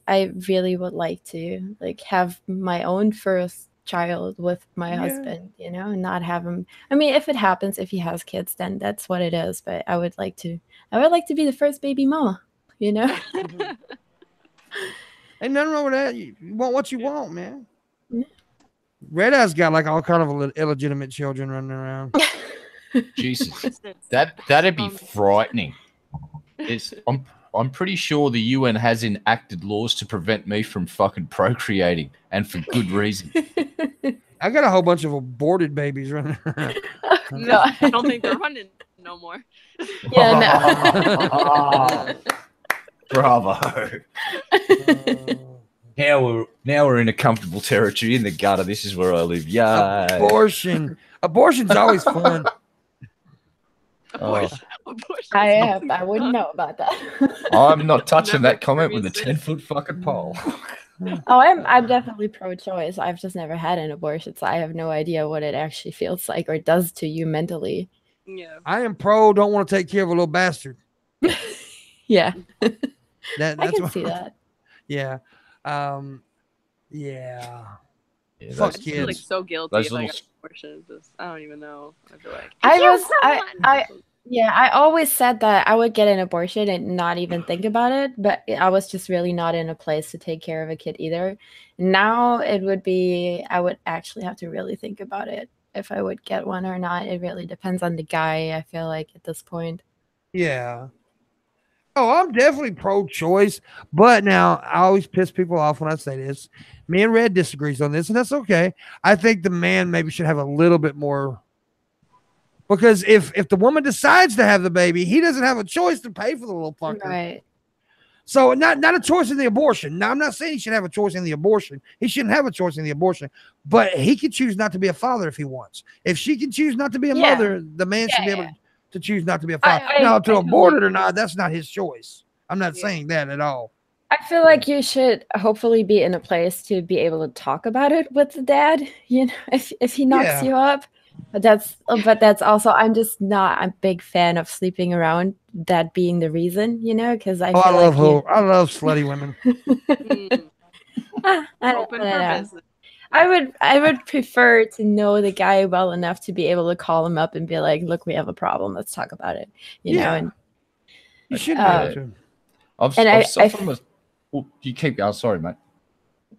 I really would like to like have my own first child with my husband, you know, and not have him. I mean, if it happens, if he has kids, then that's what it is. But I would like to be the first baby mama, you know. Ain't nothing wrong with that. You want what you want, man. Red Eye's got like all kind of illegitimate children running around. Jesus, that'd be frightening. I'm pretty sure the UN has enacted laws to prevent me from fucking procreating, and for good reason. I got a whole bunch of aborted babies running around. No, I don't think they're running no more. Yeah, no. Bravo. Now we're in a comfortable territory in the gutter. This is where I live. Yeah. Abortion's always fun. I wouldn't know about that. I'm not touching that comment with a 10-foot fucking pole. Oh, I'm definitely pro-choice. I've just never had an abortion, so I have no idea what it actually feels like or does to you mentally. Yeah. I am pro. Don't want to take care of a little bastard. Yeah. That's I can see that. Yeah. Yeah, Fuck I kids. feel like so guilty if I got abortion. I don't even know. I feel like I always said that I would get an abortion and not even think about it, but I was just really not in a place to take care of a kid either. Now I would actually have to really think about it if I would get one or not. It really depends on the guy, I feel like, at this point. Yeah. Oh, I'm definitely pro-choice, but now I always piss people off when I say this. Me and Red disagrees on this, and that's okay. I think the man maybe should have a little bit more, because if the woman decides to have the baby, he doesn't have a choice to pay for the little fucker. Right. So not a choice in the abortion. Now, I'm not saying he should have a choice in the abortion. He shouldn't have a choice in the abortion, but he can choose not to be a father if he wants. If she can choose not to be a mother, the man should be able to choose not to be a father. Now, to abort it or not, that's not his choice. I'm not saying that at all. I feel like you should hopefully be in a place to be able to talk about it with the dad, you know, if he knocks you up. But that's also, I'm just not a big fan of sleeping around, that being the reason, you know, because I love slutty women. I would prefer to know the guy well enough to be able to call him up and be like, look, we have a problem. Let's talk about it. You know, and you should be able to. You keep going. Sorry, mate.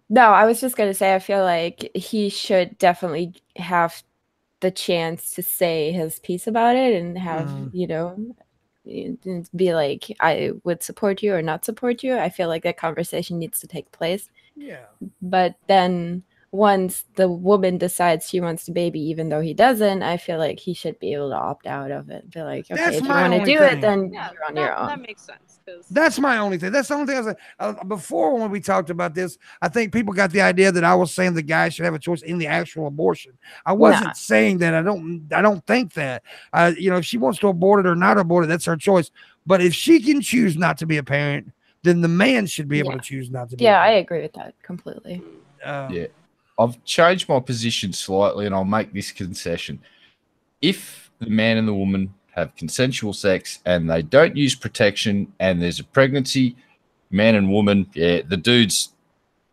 No, I was just going to say, I feel like he should definitely have the chance to say his piece about it and have, you know, be like, I would support you or not support you. I feel like that conversation needs to take place. Yeah. But then once the woman decides she wants the baby, even though he doesn't, I feel like he should be able to opt out of it. Be like, okay, if you want to do it, then you're on your own. That makes sense. That's my only thing. That's the only thing I said. Before, when we talked about this, I think people got the idea that I was saying the guy should have a choice in the actual abortion. I wasn't saying that. I don't think that. If she wants to abort it or not abort it, that's her choice. But if she can choose not to be a parent, then the man should be able to choose not to be. Yeah, I agree with that completely. Yeah. I've changed my position slightly, and I'll make this concession. If the man and the woman have consensual sex and they don't use protection and there's a pregnancy, man and woman, the dudes,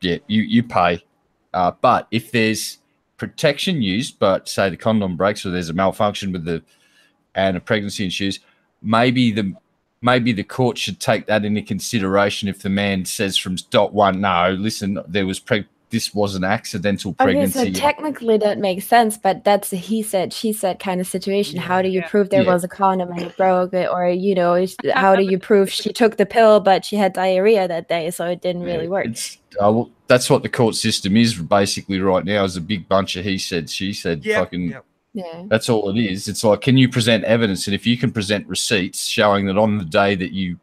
you pay. But if there's protection used, but say the condom breaks or there's a malfunction and a pregnancy ensues, maybe the court should take that into consideration. If the man says from dot one, no, listen, this was an accidental pregnancy. Okay, so technically that makes sense, but that's a he said, she said kind of situation. How do you prove there was a condom and it broke it? Or, how do you prove she took the pill, but she had diarrhea that day, so it didn't really work? That's what the court system is basically right now, is a big bunch of he said, she said, Yeah. That's all it is. It's like, can you present evidence? And if you can present receipts showing that on the day that you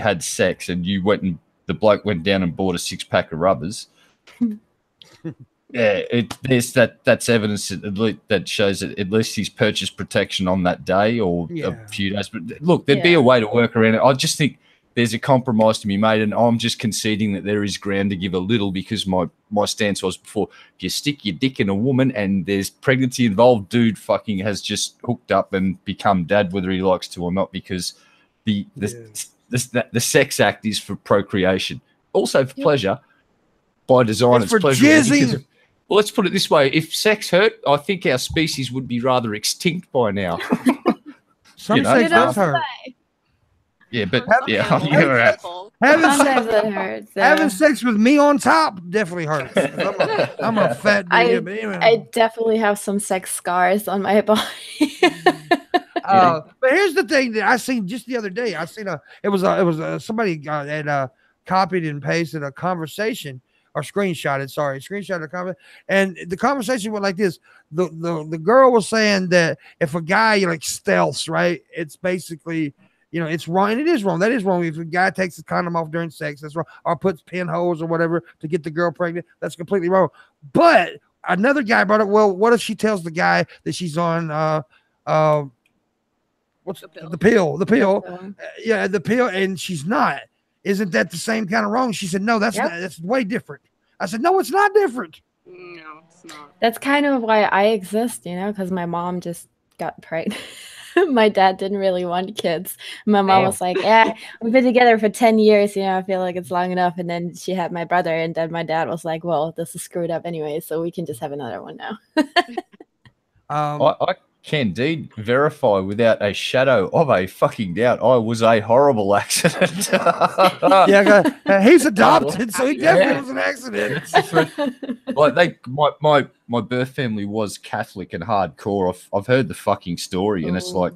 had sex and the bloke went down and bought a 6-pack of rubbers, that's evidence that shows that at least he's purchased protection on that day or a few days. But look, there'd be a way to work around it. I just think there's a compromise to be made, and I'm just conceding that there is ground to give a little, because my stance was before, if you stick your dick in a woman and there's pregnancy involved, dude fucking has just hooked up and become dad, whether he likes to or not, because the sex act is for procreation, also for pleasure. By design, it's pleasure. Well, let's put it this way: if sex hurt, I think our species would be rather extinct by now. Some sex does hurt. Yeah, but having sex with me on top definitely hurts. I'm a fat dude. I definitely have some sex scars on my body. But here's the thing that I seen just the other day. I seen somebody had copied and pasted a conversation. Or screenshotted a comment, and the conversation went like this: the girl was saying that if a guy like stealths, right, it's basically, it's wrong, and it is wrong. That is wrong. If a guy takes his condom off during sex, that's wrong, or puts pinholes or whatever to get the girl pregnant, that's completely wrong. But another guy brought up, well, what if she tells the guy that she's on what's the pill? The pill, and she's not. Isn't that the same kind of wrong? She said, no, that's way different. I said, no, it's not different. No, it's not. That's kind of why I exist, because my mom just got pregnant. My dad didn't really want kids. My mom was like, we've been together for 10 years. I feel like it's long enough. And then she had my brother. And then my dad was like, well, this is screwed up anyway, so we can just have another one now. I can indeed verify without a shadow of a fucking doubt I was a horrible accident. He's adopted, so he definitely was an accident. Like my birth family was Catholic and hardcore. I've heard the fucking story, and it's like,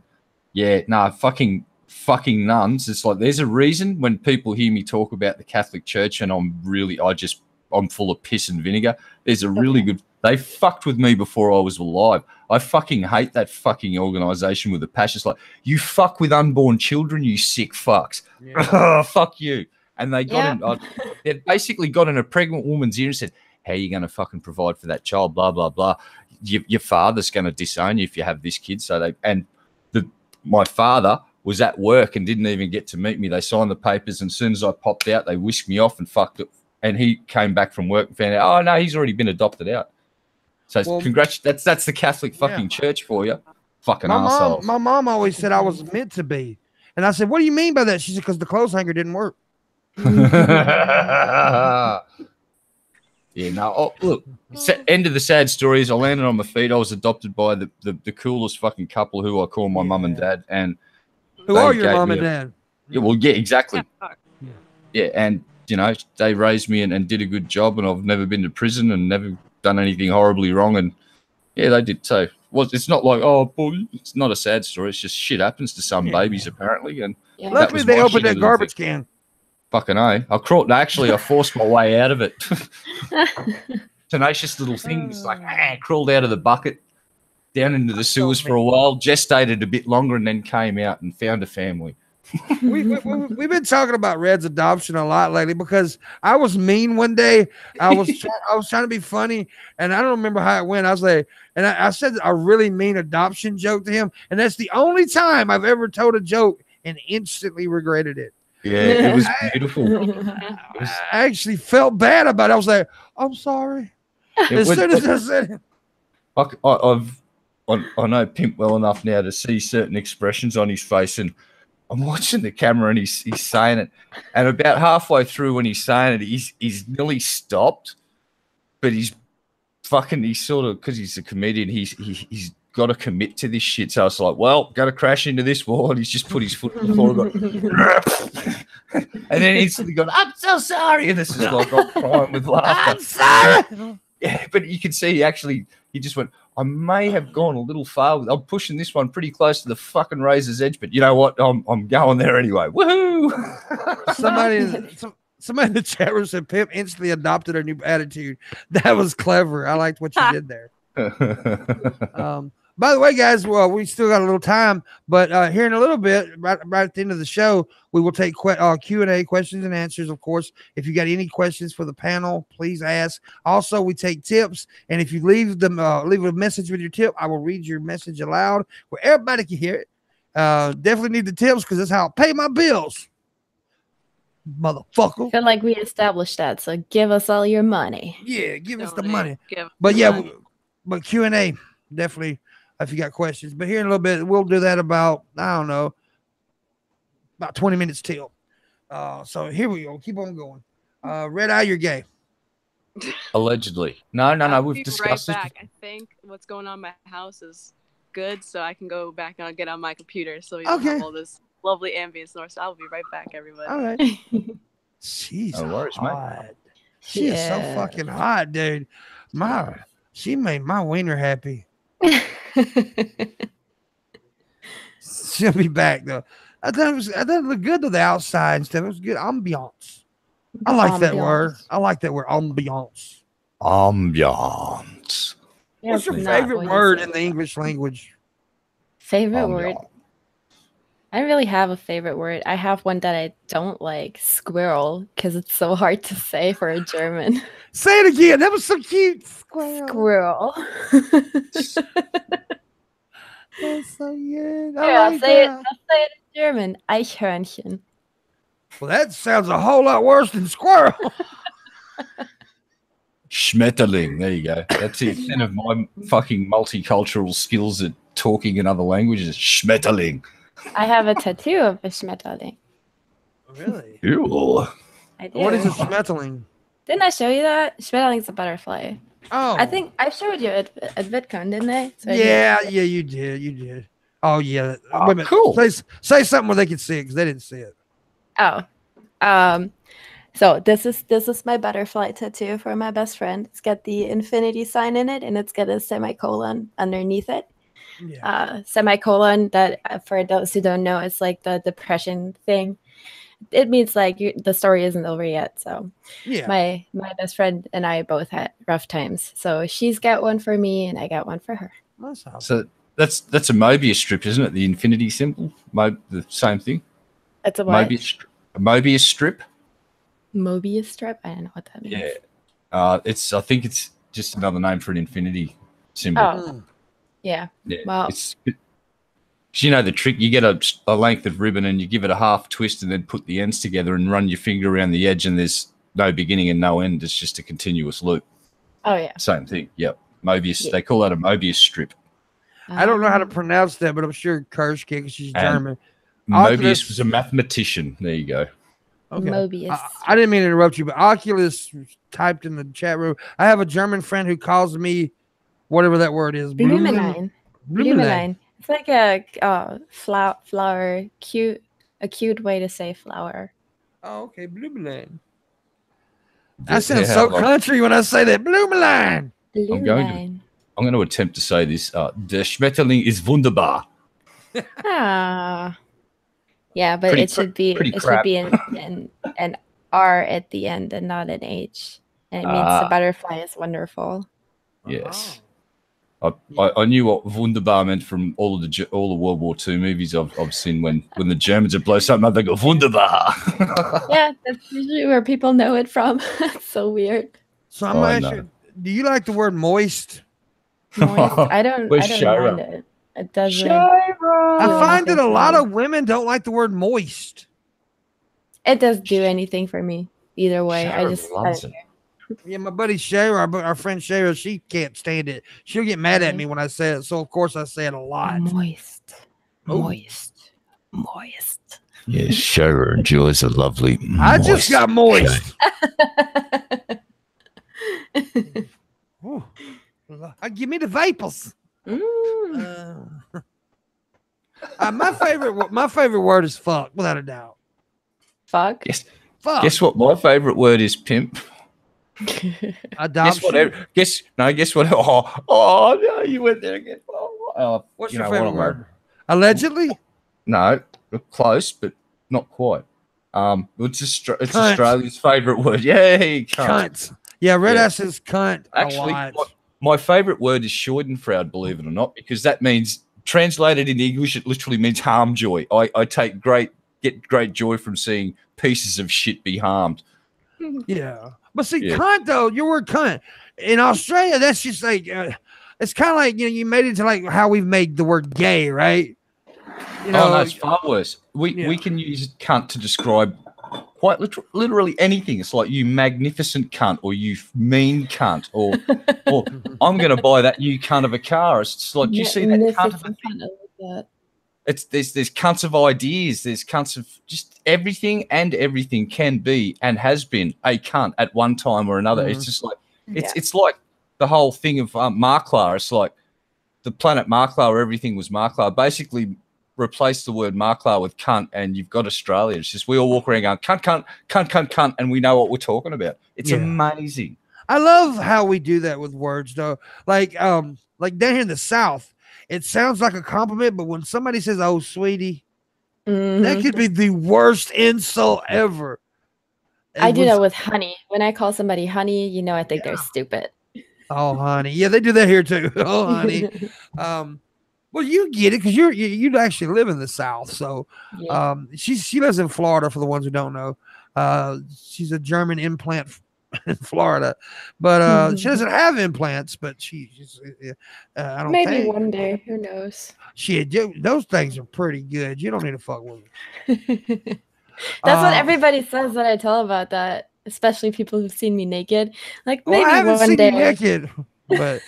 fucking nuns. It's like, there's a reason when people hear me talk about the Catholic Church and I'm full of piss and vinegar. There's a really good. They fucked with me before I was alive. I fucking hate that fucking organization with a passion. It's like, you fuck with unborn children, you sick fucks. Yeah. Fuck you. And they they basically got in a pregnant woman's ear and said, how are you going to fucking provide for that child? Blah, blah, blah. Your father's going to disown you if you have this kid. So my father was at work and didn't even get to meet me. They signed the papers, and as soon as I popped out, they whisked me off and fucked it. And he came back from work and found out, oh no, he's already been adopted out. So that's the Catholic fucking church for you. Fucking assholes. My mom always said I was meant to be. And I said, what do you mean by that? She said, because the clothes hanger didn't work. Look, end of the sad story is I landed on my feet. I was adopted by the coolest fucking couple who I call my mum and dad. And who are your mum and dad? Yeah, well, yeah, exactly. Yeah, and they raised me and did a good job, and I've never been to prison and never done anything horribly wrong, and they did. So well, it's not like, oh, boy, it's not a sad story. It's just shit happens to some babies apparently. And luckily they opened that garbage can. Fucking A. I forced my way out of it. Tenacious little thing. It's like, crawled out of the bucket, down into the sewers for a while, gestated a bit longer, and then came out and found a family. We've been talking about Red's adoption a lot lately because I was mean one day. I was trying to be funny, and I don't remember how it went. I was like, and I said a really mean adoption joke to him, and that's the only time I've ever told a joke and instantly regretted it. Yeah, it was beautiful. I actually felt bad about it. I was like, I'm sorry. As soon as I said it. I know Pimp well enough now to see certain expressions on his face, and I'm watching the camera and he's saying it, and about halfway through when he's saying it, he's nearly stopped, but he's sort of, because he's a comedian, he's got to commit to this shit. So it's like, well, got to crash into this wall, and he's just put his foot on the floor and then instantly gone, I'm so sorry, and this is like I'm crying with laughter. I'm sorry. Yeah, but you can see he just went, I may have gone a little far. I'm pushing this one pretty close to the fucking razor's edge, but you know what? I'm going there anyway. Woohoo! Somebody in the chat room said Pimp instantly adopted a new attitude. That was clever. I liked what you did there. By the way, guys, well, we still got a little time, but here in a little bit, right at the end of the show, we will take Q&A, questions and answers, of course. If you got any questions for the panel, please ask. Also, we take tips, and if you leave a message with your tip, I will read your message aloud where everybody can hear it. Definitely need the tips because that's how I pay my bills, motherfucker. I feel like we established that, so give us all your money. Yeah, give us the money. But yeah, but Q&A, definitely. If you got questions, but here in a little bit, we'll do that about, I don't know, about 20 minutes till. So here we go. Keep on going. Red Eye, you're gay. Allegedly. No. We've discussed this. I think what's going on in my house is good, so I can go back and get on my computer. So you don't have all this lovely ambient noise. So I'll be right back, everybody. All right. She's hot. Mate. She is so fucking hot, dude. She made my wiener happy. She'll be back though. I thought it looked good to the outside and stuff. It was good ambiance. I like that word. Ambiance. Ambiance. What's your favorite word in the English language? Favorite word? I don't really have a favorite word. I have one that I don't like, squirrel, because it's so hard to say for a German. Say it again. That was so cute. Squirrel. That's so good. I'll say it in German. Eichhörnchen. Well, that sounds a whole lot worse than squirrel. Schmetterling. There you go. That's the extent of my fucking multicultural skills at talking in other languages. Schmetterling. I have a tattoo of a Schmetterling. Really? Ew. I do. What is a Schmetterling? Didn't I show you that? Schmetterling's a butterfly. Oh. I think I showed you at VidCon, didn't I? So yeah, you did. Oh, yeah. Oh, wait a minute. Cool. Say something where they can see it because they didn't see it. Oh. So this is my butterfly tattoo for my best friend. It's got the infinity sign in it, and it's got a semicolon underneath it. Yeah. Semicolon, that for those who don't know, it's like the depression thing. It means like the story isn't over yet. So yeah, my best friend and I both had rough times. So she's got one for me, and I got one for her. That's awesome. So that's a Mobius strip, isn't it? The infinity symbol, the same thing. It's a what? Mobius strip. Mobius strip. I don't know what that means. Yeah, I think it's just another name for an infinity symbol. Oh. Yeah. Well, it's you know the trick. You get a length of ribbon and you give it a half twist and then put the ends together and run your finger around the edge, and there's no beginning and no end. It's just a continuous loop. Oh yeah. Same thing. Yep. Mobius. Yeah. They call that a Mobius strip. I don't know how to pronounce that, but I'm sure Kersh can because she's German. Mobius was a mathematician. There you go. Okay. Mobius. I didn't mean to interrupt you, but Oculus typed in the chat room. I have a German friend who calls me whatever that word is. Blumenlein. It's like a flower, a cute way to say flower. Oh, okay, Blumenlein. I sound so country when I say that. Blumenlein. I'm going I'm going to attempt to say this. Der Schmetterling is wunderbar. Ah. Yeah, but it should be an R at the end and not an H. And it means the butterfly is wonderful. Yes. I knew what wunderbar meant from all the World War II movies I've seen when the Germans would blow something up, they go wunderbar. Yeah, that's usually where people know it from. It's so weird. So I'm asking, do you like the word moist? Moist. I don't mind it. It doesn't. I find that a lot of women don't like the word moist. It doesn't do anything for me either way. Shara I just loves it. Yeah, my buddy Shara, our friend Shara, she can't stand it. She'll get mad at me when I say it. So of course I say it a lot. Moist. Yes, Shara enjoys a lovely. I just got moist. Give me the vapors. My favorite word is fuck, without a doubt. Fuck. Yes. Fuck. Guess what? My favorite word is pimp. Adoption. Guess what? Oh no, you went there again. What's your favorite word? Allegedly? No, close, but not quite. It's Australia's favorite word. Yay, cunt. Yeah, Red Ass says cunt. Actually, my favorite word is Schadenfreude, believe it or not, because that means, translated in English, it literally means harm joy. I get great joy from seeing pieces of shit be harmed. Yeah. But see, cunt, though, your word cunt, in Australia, that's just like, it's kind of like, you made it to like how we've made the word gay, right? No, it's far worse. We can use cunt to describe quite literally anything. It's like, you magnificent cunt, or you mean cunt, or I'm going to buy that new cunt of a car. It's just like, you see that cunt of a thing? There's cunts of ideas. There's cunts of just everything, and everything can be and has been a cunt at one time or another. It's just like, it's like the whole thing of Marklar. It's like the planet Marklar, where everything was Marklar. Basically, replace the word Marklar with cunt, and you've got Australia. It's just, we all walk around going cunt, cunt, cunt, cunt, cunt, and we know what we're talking about. It's amazing. I love how we do that with words, though. Like down here in the South, it sounds like a compliment, but when somebody says, "Oh, sweetie," that could be the worst insult ever. I do that with honey. When I call somebody honey, I think they're stupid. Oh, honey. Yeah, they do that here too. Oh, honey. Well, you get it because you actually live in the South. So she lives in Florida, for the ones who don't know. She's a German implant in Florida, but she doesn't have implants, but she's I don't maybe think. One day, who knows? Those things are pretty good. You don't need to fuck with them. That's what everybody says when I tell about that, especially people who've seen me naked. Like, maybe I haven't one seen day. you naked, but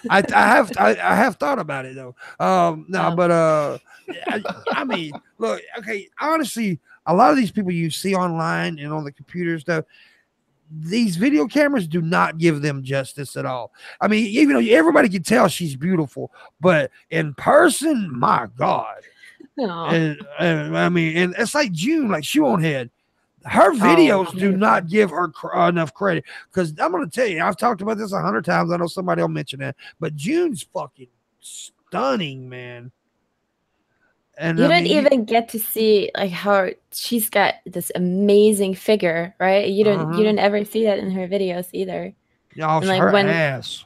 I have thought about it though. But I mean, look, okay. Honestly, a lot of these people you see online and on the computer stuff, these video cameras do not give them justice at all. I mean, even though everybody can tell she's beautiful, but in person, my God. And I mean, and it's like June, like Shoeonhead. Her videos do not give her enough credit, because I'm going to tell you, I've talked about this 100 times. I know somebody will mention that, but June's fucking stunning, man. And you don't even get to see like how she's got this amazing figure, right? You don't ever see that in her videos either. Oh, like her ass.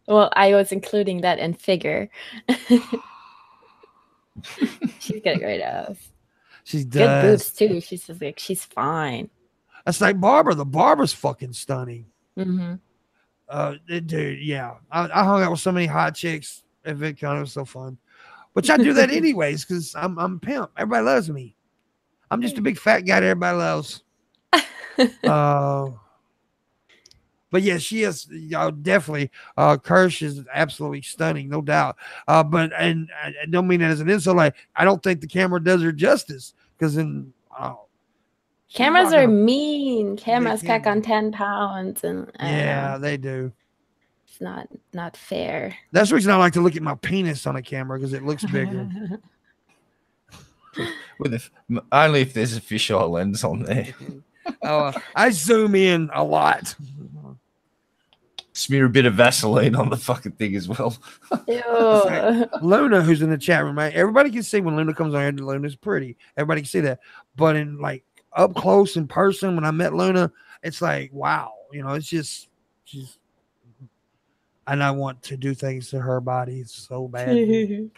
Well, I was including that in figure. She's got a great ass. She's good boobs too. She's just like, she's fine. That's like Barbara. The Barbara's fucking stunning. Dude, yeah. I hung out with so many hot chicks at VidCon. It was so fun. Which I do that anyways, because I'm a pimp. Everybody loves me. I'm just a big fat guy that everybody loves. But yeah, she is definitely. Kersh is absolutely stunning, no doubt. But I don't mean that as an insult. Like, I don't think the camera does her justice, because cameras are mean. Cameras pack on 10 pounds, and they do. It's not fair. That's the reason I like to look at my penis on a camera, because it looks bigger. Only if there's a fisheye lens on there. I zoom in a lot. Smear a bit of Vaseline on the fucking thing as well. Luna, who's in the chat room, right? Everybody can see when Luna comes on here. Luna's pretty. Everybody can see that. But in like up close in person, when I met Luna, it's like, wow. You know, it's just she's. And I want to do things to her body so bad.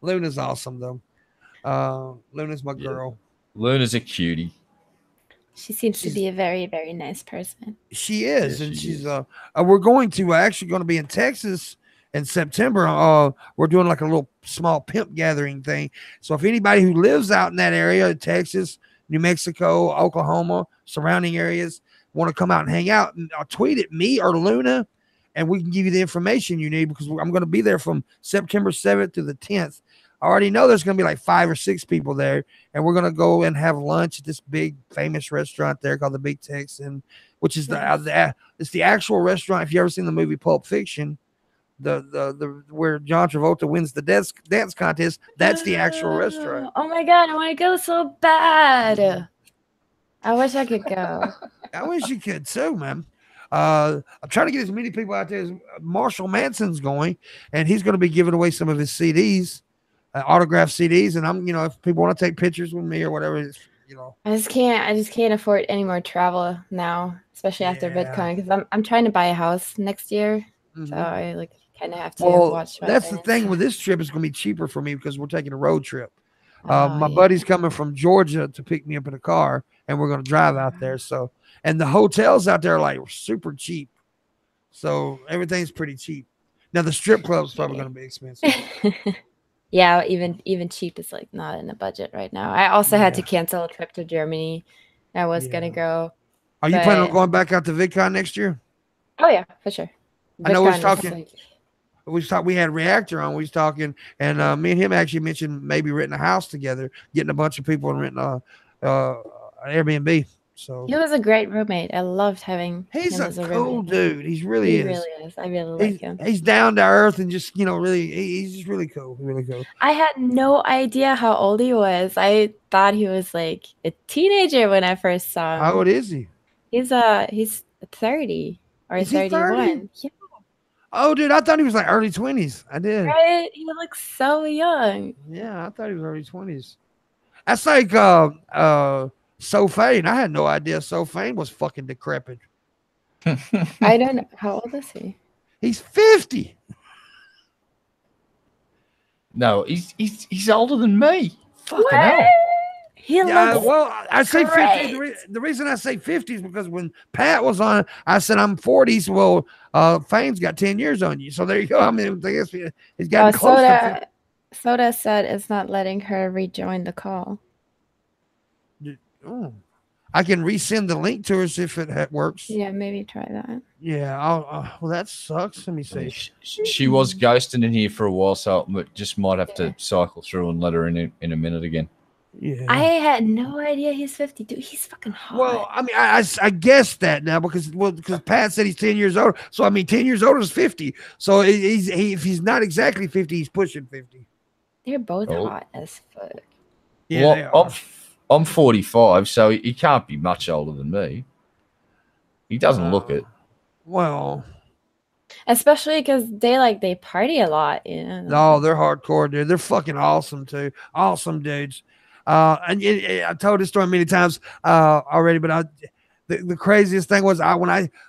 Luna's awesome though. Luna's my girl. Luna's a cutie. She seems to be a very, very nice person. She is, and she's we're going to be in Texas in September. We're doing like a little small pimp gathering thing. So if anybody who lives out in that area, Texas, New Mexico, Oklahoma, surrounding areas, want to come out and hang out, and tweet at me or Luna, and we can give you the information you need, because I'm going to be there from September 7th to the 10th. I already know there's going to be like 5 or 6 people there, and we're going to go and have lunch at this big famous restaurant there called the Big Texan, which is it's the actual restaurant. If you ever seen the movie Pulp Fiction, the where John Travolta wins the dance contest, that's the actual restaurant. Oh my God, I want to go so bad. I wish I could go. I wish you could too, man. I'm trying to get as many people out there as Marshall Manson's going, and he's going to be giving away some of his CDs. Autographed CDs, and I'm, if people want to take pictures with me or whatever, I just can't afford any more travel now, especially after VidCon, because I'm trying to buy a house next year, so I kind of have to watch. That's the thing with this trip; it's going to be cheaper for me because we're taking a road trip. My buddy's coming from Georgia to pick me up in a car, and we're going to drive out there. So, and the hotels out there are like super cheap, so everything's pretty cheap. Now the strip club's probably going to be expensive. Yeah, even cheap is not in the budget right now. I also had to cancel a trip to Germany. I was gonna go. Are you planning on going back out to VidCon next year? Oh yeah, for sure. VidCon, I know we was talking. We had Reactor on. We was talking, and me and him actually mentioned maybe renting a house together, getting a bunch of people and renting an Airbnb. So he was a great roommate. I loved having. He's him as a cool dude. He really is. I really like him. He's down to earth and just really. He's just really cool. Really cool. I had no idea how old he was. I thought he was like a teenager when I first saw him. How old is he? He's 30 or is 31. Yeah. Oh, dude, I thought he was like early 20s. I did. Right? He looks so young. Yeah, I thought he was early 20s. That's like Sophane. I had no idea Sophane was fucking decrepit. I don't know. How old is he? He's 50. No, he's older than me. Fucking hell. He looks I say 50. The reason I say 50 is because when Pat was on, I said I'm 40s. Well, Fane's got 10 years on you. So there you go. I mean, I guess he's got close to 50. Soda said it's not letting her rejoin the call. Oh, I can resend the link to her if it works. Yeah, maybe try that. Yeah, well, that sucks. Let me see. She was ghosting in here for a while, so we just might have to cycle through and let her in a minute again. Yeah, I had no idea he's 50. Dude, he's fucking hot. Well, I mean, I guess that now because Pat said he's 10 years older. So I mean, 10 years older is 50. So if he's not exactly 50, he's pushing 50. They're both hot as fuck. Yeah, well, I'm 45, so he can't be much older than me. He doesn't look it. Well, especially because they party a lot. No, they're hardcore, dude. They're fucking awesome too. Awesome dudes. And I told this story many times already, but the craziest thing was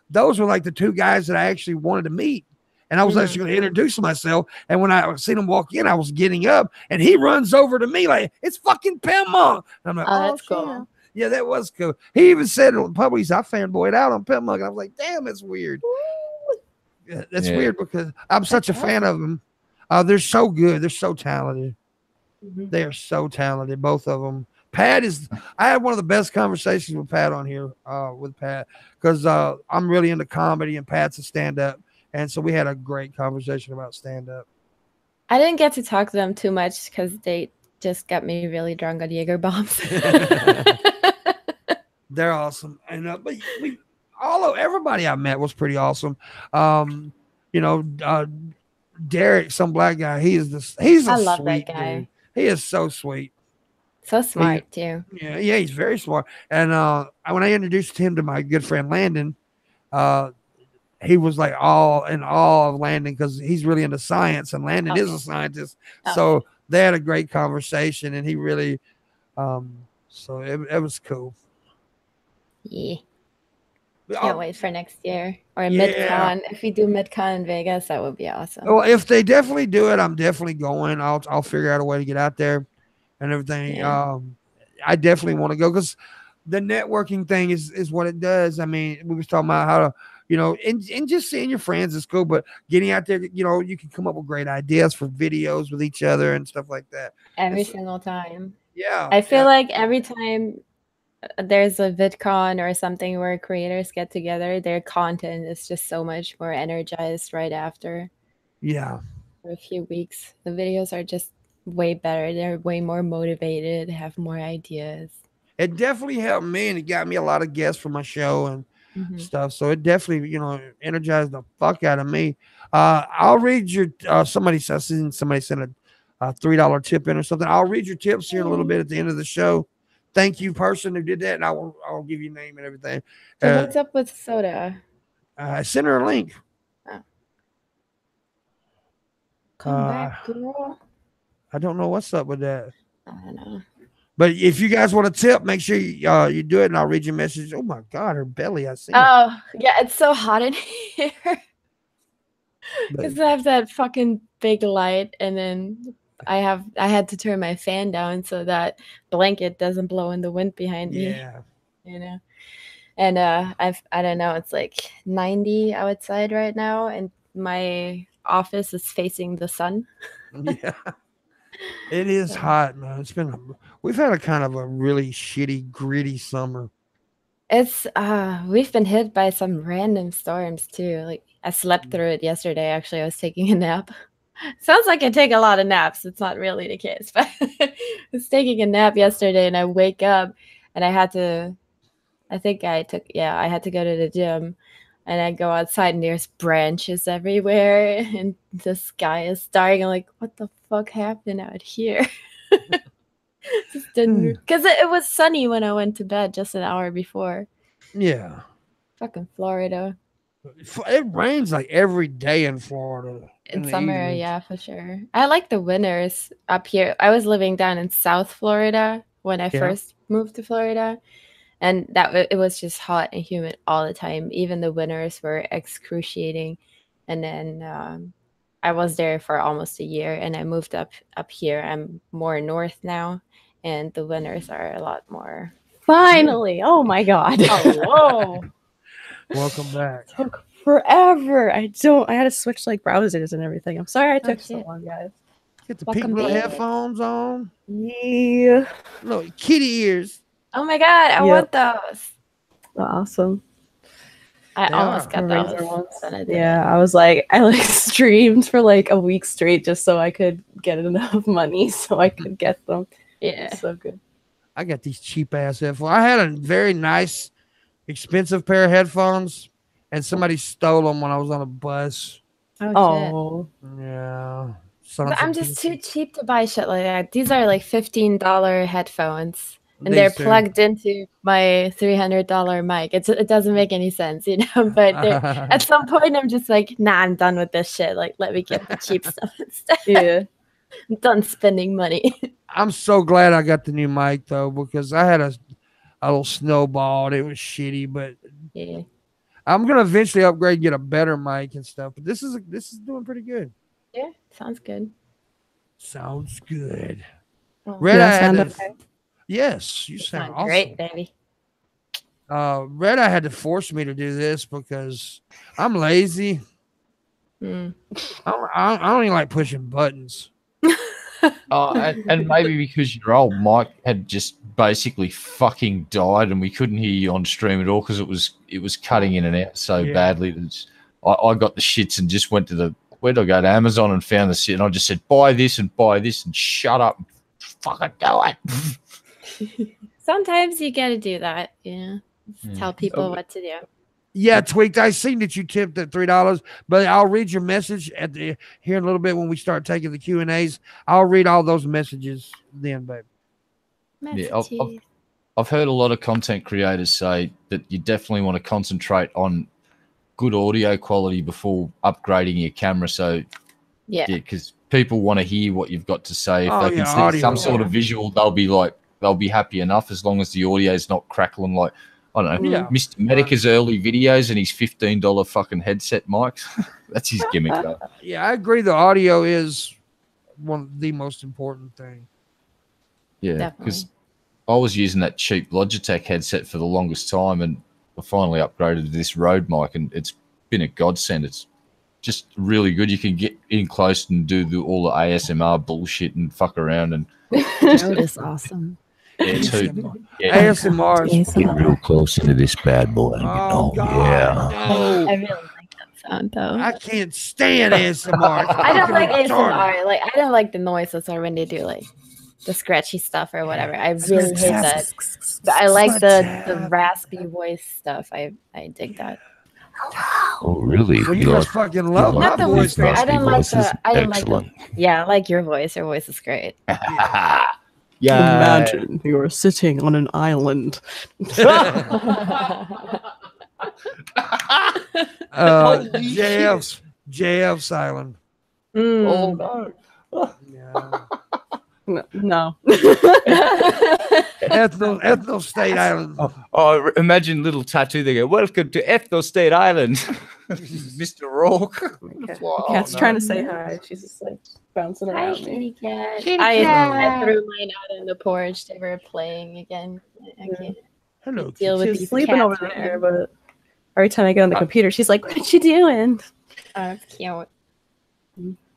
those were like the 2 guys that I actually wanted to meet. And I was actually going to introduce myself. And when I seen him walk in, I was getting up and he runs over to me like, it's fucking Pimpmunk. And I'm like, oh, that's cool. Yeah, that was cool. He even said in public, I fanboyed out on Pimpmunk. And I was like, damn, that's weird. Yeah, that's weird because I'm such a fan of them. They're so good. They're so talented. They are so talented, both of them. I had one of the best conversations with Pat on here, because I'm really into comedy and Pat's a stand-up. And so we had a great conversation about stand-up. I didn't get to talk to them too much because they just got me really drunk on Jaeger bombs. They're awesome. And but everybody I met was pretty awesome. Derek, some black guy, he's a love sweet that guy. dude. He is so sweet. So smart too. Yeah, he's very smart. And when I introduced him to my good friend Landon, he was like all in awe of Landon because he's really into science and Landon is a scientist. So they had a great conversation and he really, so it was cool. Yeah. Can't wait for next year or MidCon. If we do MidCon in Vegas, that would be awesome. Well, if they definitely do it, I'm definitely going. I'll figure out a way to get out there and everything. Yeah. I definitely want to go because the networking thing is what it does. I mean, we was talking about how to, you know, and just seeing your friends is cool, but getting out there, you know, you can come up with great ideas for videos with each other and stuff like that. Every single time. Yeah. I feel like every time there's a VidCon or something where creators get together, their content is just so much more energized right after. Yeah. For a few weeks. The videos are just way better. They're way more motivated, have more ideas. It definitely helped me and it got me a lot of guests for my show and stuff. So it definitely, you know, energized the fuck out of me. I'll read your somebody sent a $3 tip in or something. I'll read your tips here in a little bit at the end of the show. Thank you, person who did that, and I'll give you a name and everything. So what's up with soda? I sent her a link. Oh. Come back, girl. I don't know what's up with that. I don't know. But if you guys want a tip, make sure you do it, and I'll read your message. Oh my God, her belly! I see. Oh yeah, it's so hot in here because I have that fucking big light, and then I had to turn my fan down so that blanket doesn't blow in the wind behind me. Yeah, you know. And I don't know. It's like 90 outside right now, and my office is facing the sun. Yeah. It is hot, man. We've had a kind of a really shitty, gritty summer. It's we've been hit by some random storms too. Like I slept through it yesterday. Actually, I was taking a nap. Sounds like I take a lot of naps. It's not really the case, but I was taking a nap yesterday and I wake up and I had to go to the gym. And I go outside and there's branches everywhere and the sky is dark. I'm like, what the fuck happened out here? Just didn't, because it was sunny when I went to bed just an hour before. Yeah. Fucking Florida. It rains like every day in Florida. In summer, yeah, for sure. I like the winters up here. I was living down in South Florida when I first moved to Florida. And it was just hot and humid all the time. Even the winters were excruciating. And then I was there for almost a year, and I moved up here. I'm more north now, and the winters are a lot more. Finally! Oh my God! Hello. Welcome back. It took forever. I had to switch like browsers and everything. I'm sorry I took so long, guys. Get the pink little headphones on. Yeah. Little kitty ears. Oh my God, I want those. Awesome. I almost got those. Yeah, I streamed for like a week straight just so I could get enough money so I could get them. Yeah. So good. I got these cheap ass headphones. I had a very nice, expensive pair of headphones, and somebody stole them when I was on a bus. Oh. Yeah. I'm just too cheap to buy shit like that. These are like $15 headphones. And they're plugged into my $300 mic. It doesn't make any sense, you know. But at some point, I'm just like, nah, I'm done with this shit. Like, let me get the cheap stuff instead. Yeah, I'm done spending money. I'm so glad I got the new mic though, because I had a little snowball. It was shitty, but yeah, I'm gonna eventually upgrade and get a better mic and stuff. But this is doing pretty good. Yeah, sounds good. Sounds good. Oh, Red Eye had okay? Yes, you sound awesome. Great, baby. Red Eye had to force me to do this because I'm lazy. I don't even like pushing buttons. And maybe because your old mic had just basically fucking died and we couldn't hear you on stream at all because it was cutting in and out so badly that I got the shits and just went to where'd I go to Amazon and found the shit and I just said buy this and shut up and fucking do it. Sometimes you gotta do that, tell people what to do. Yeah, Tweaked. I seen that you tipped at $3, but I'll read your message here in a little bit when we start taking the Q&As. I'll read all those messages then, babe. Yeah, I've heard a lot of content creators say that you definitely want to concentrate on good audio quality before upgrading your camera. So yeah, because people want to hear what you've got to say. If Oh, they yeah, can see audio. some sort of visual, they'll be happy enough as long as the audio is not crackling like, I don't know, Yeah. Mr. Medica's early videos and his $15 fucking headset mics. That's his gimmick, though. Yeah, I agree. The audio is one of the most important thing. Yeah, because I was using that cheap Logitech headset for the longest time, and I finally upgraded to this Rode mic, and it's been a godsend. It's just really good. You can get in close and do all the ASMR bullshit and fuck around. And Rode is awesome. Yeah, too. Yeah. ASMR. Get real close into this bad boy. Oh, God, yeah. no. I really like that sound though. I can't stand ASMR. I don't like Fucking retarded. ASMR. Like I don't like the noises or when they do like the scratchy stuff or whatever. I really hate that. But I like the raspy voice stuff. I dig that. Oh, really? Well, you just fucking love my Not the voice. whisper. I don't like the. I don't like excellent. the. Yeah, I like your voice. Your voice is great. Yeah. Imagine you're sitting on an island. JF's Island. Oh no. Yeah. No. Ethno State Island. Oh, imagine little tattoo. They go, "Welcome to Ethno State Island." Mr. Rourke. Cat's trying to say hi. She's just like bouncing Hi, around me. kitty cat. Kitty I cat. threw mine out on the porch. They were playing again. I can't Hello, deal with She's these sleeping cats over right there, now. but every time I get on the computer, she's like, "What you doing?" Oh, it's cute.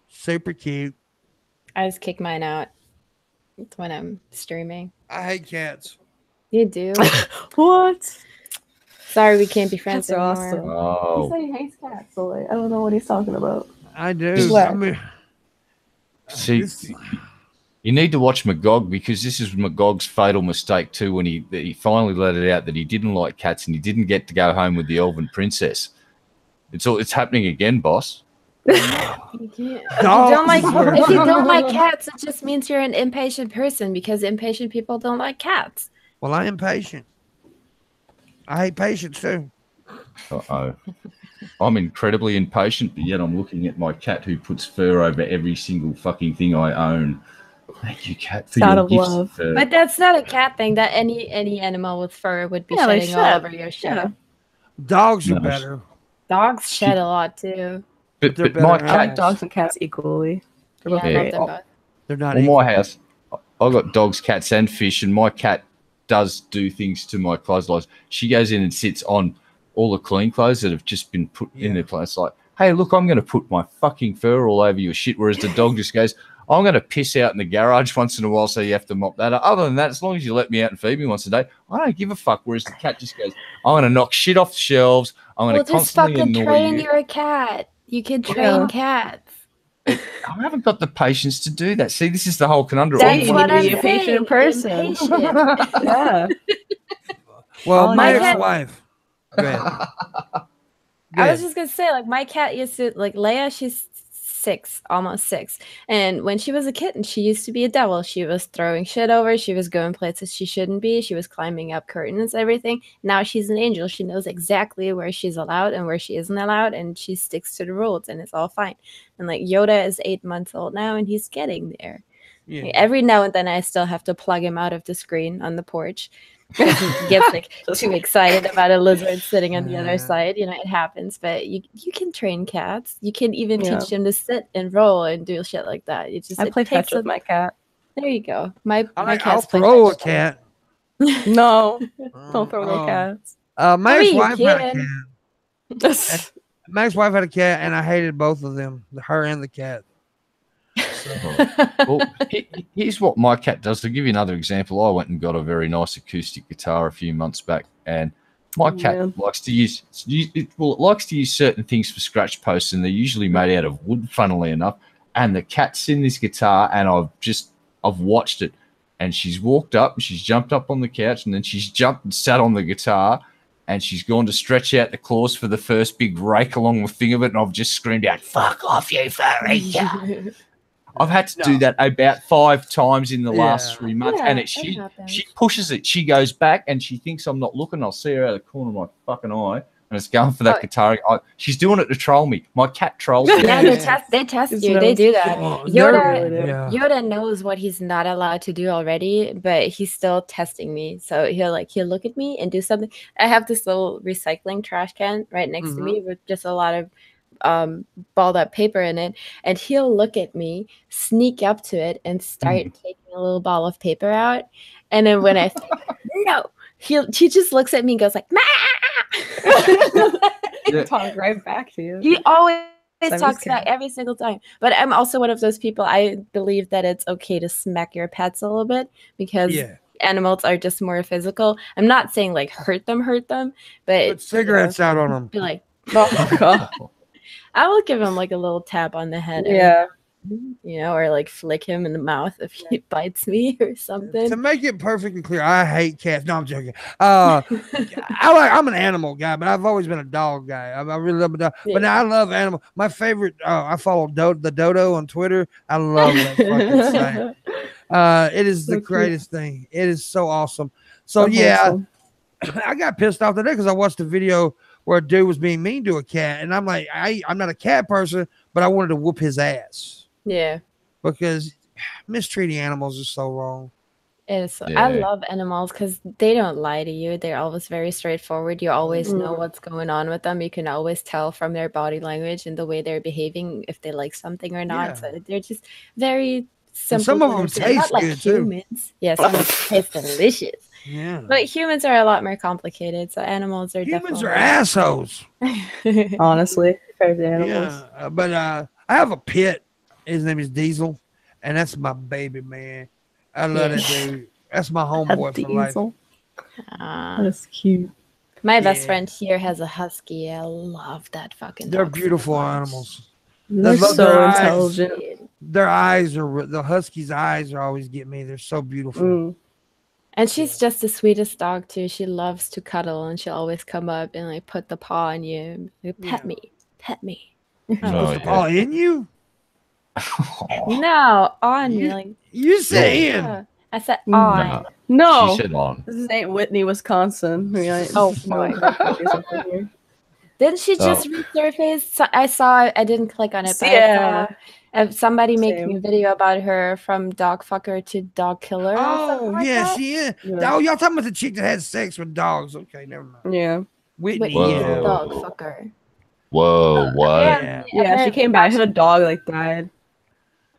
super cute. I just kick mine out. It's when I'm streaming. I hate cats. You do? What? Sorry, we can't be friends Cats are anymore. awesome. He Oh, said he hates cats, so like, I don't know what he's talking about. I do. Swear. I mean, see, you need to watch Magog because this is Magog's fatal mistake too. When he finally let it out that he didn't like cats and he didn't get to go home with the elven princess. It's happening again, boss. You can't. If you Dogs don't like are- if you don't like cats, it just means you're an impatient person because impatient people don't like cats. well, I am patient. I hate patience too. Uh-oh. I'm incredibly impatient, but yet I'm looking at my cat who puts fur over every single fucking thing I own. Thank you, cat, for It's out your of gifts love. of fur. But that's not a cat thing. That any animal with fur would be Yeah, they shedding all shed. over your shit. Yeah. Dogs are No. better. Dogs shed a lot too. But they're my better I like cat, dogs and cats equally. They're both Yeah, I Yeah. love them both. They're not. well, equal. my house, I've got dogs, cats, and fish, and my cat does do things to my clothes. Like she goes in and sits on all the clean clothes that have just been put in their place. Like, hey, look, I'm going to put my fucking fur all over your shit. Whereas the dog just goes, I'm going to piss out in the garage once in a while, so you have to mop that up. Other than that, as long as you let me out and feed me once a day, I don't give a fuck. Whereas the cat just goes, I'm going to knock shit off the shelves. I'm going Well, to just constantly fucking annoy train you. your cat. You can train cats. I haven't got the patience to do that. See, this is the whole conundrum. That's you what need to I'm be a saying. patient person. Impatient. Yeah. Well, my My cat- ex-wife. Go ahead. I was just gonna say, like, my cat used to, like, Leia, she's 6, almost 6. And when she was a kitten, she used to be a devil. She was throwing shit over. She was going places she shouldn't be. She was climbing up curtains, everything. Now she's an angel. She knows exactly where she's allowed and where she isn't allowed, and she sticks to the rules, and it's all fine. And, like, Yoda is 8 months old now, and he's getting there. Yeah. Like, every now and then I still have to plug him out of the screen on the porch. Because he gets like too excited about a lizard sitting on the other side. You know, it happens. But you can train cats. You can even teach them to sit and roll and do shit like that. It just I play takes fetch with my cat. There you go. My I'll cat's play throw a fetch. cat. No, don't throw little cats. My I mean, you ex-wife had a can. cat. My ex-wife had a cat, and I hated both of them, her and the cat. Well, here's what my cat does. To give you another example, I went and got a very nice acoustic guitar a few months back, and my cat likes to use certain things for scratch posts, and they're usually made out of wood, funnily enough. And the cat's in this guitar, and I've watched it, and she's walked up, and she's jumped up on the couch, and then she's jumped and sat on the guitar, and she's gone to stretch out the claws for the first big rake along the thing of it, and I've just screamed out, "Fuck off, you furry cat!" I've had to do that about 5 times in the last 3 months, and she pushes it. She goes back, and she thinks I'm not looking. I'll see her out of the corner of my fucking eye. and it's going for that guitar. She's doing it to troll me. My cat trolls me. Yeah, they test you. They do that. Yoda knows what he's not allowed to do already, but he's still testing me. So he'll look at me and do something. I have this little recycling trash can right next to me with just a lot of balled up paper in it, and he'll look at me, sneak up to it, and start taking a little ball of paper out. And then when I say no, he just looks at me and goes like, "Ma!" Talk right back to you. He always talks back every single time. But I'm also one of those people. I believe that it's okay to smack your pets a little bit because animals are just more physical. I'm not saying like hurt them, but put cigarettes out on them. Be like, oh God. I will give him like a little tap on the head. Or like flick him in the mouth if he bites me or something. To make it perfectly clear, I hate cats. No, I'm joking. I'm an animal guy, but I've always been a dog guy. I really love a dog. But now I love animals. My favorite, I follow the dodo on Twitter. I love that fucking thing. It is the greatest thing. It is so awesome. So I got pissed off today because I watched a video where a dude was being mean to a cat, and I'm like, I'm not a cat person, but I wanted to whoop his ass. Yeah, because mistreating animals is so wrong. It is. I love animals because they don't lie to you. They're always very straightforward. You always know what's going on with them. You can always tell from their body language and the way they're behaving if they like something or not. So they're just very simple. And some of them taste like good humans. too. Yes, some of them taste delicious. Yeah, but humans are a lot more complicated. So animals are definitely assholes. Honestly, compared to animals. Yeah, but I have a pet. His name is Diesel, and that's my baby, man. I love that dude. That's my homeboy for life. That's cute. My best friend here has a husky. I love that fucking. They're beautiful animals. They're so intelligent. Their eyes the husky's eyes are always getting me. They're so beautiful. And she's just the sweetest dog too. She loves to cuddle, and she'll always come up and like put the paw on you, and like, pet me. The paw in you? No, on you. Like you said in. I said on. No. She said on. This is St. Whitney, Wisconsin. Oh boy. Didn't she just resurface? So I saw. I didn't click on it. But I saw somebody making a video about her from dog fucker to dog killer. Oh yeah, she is. Yeah. Oh, y'all talking about the chick that had sex with dogs? Okay, never mind. Yeah, Whitney. Dog fucker. Whoa, what? Yeah, she came back. She had a dog like died.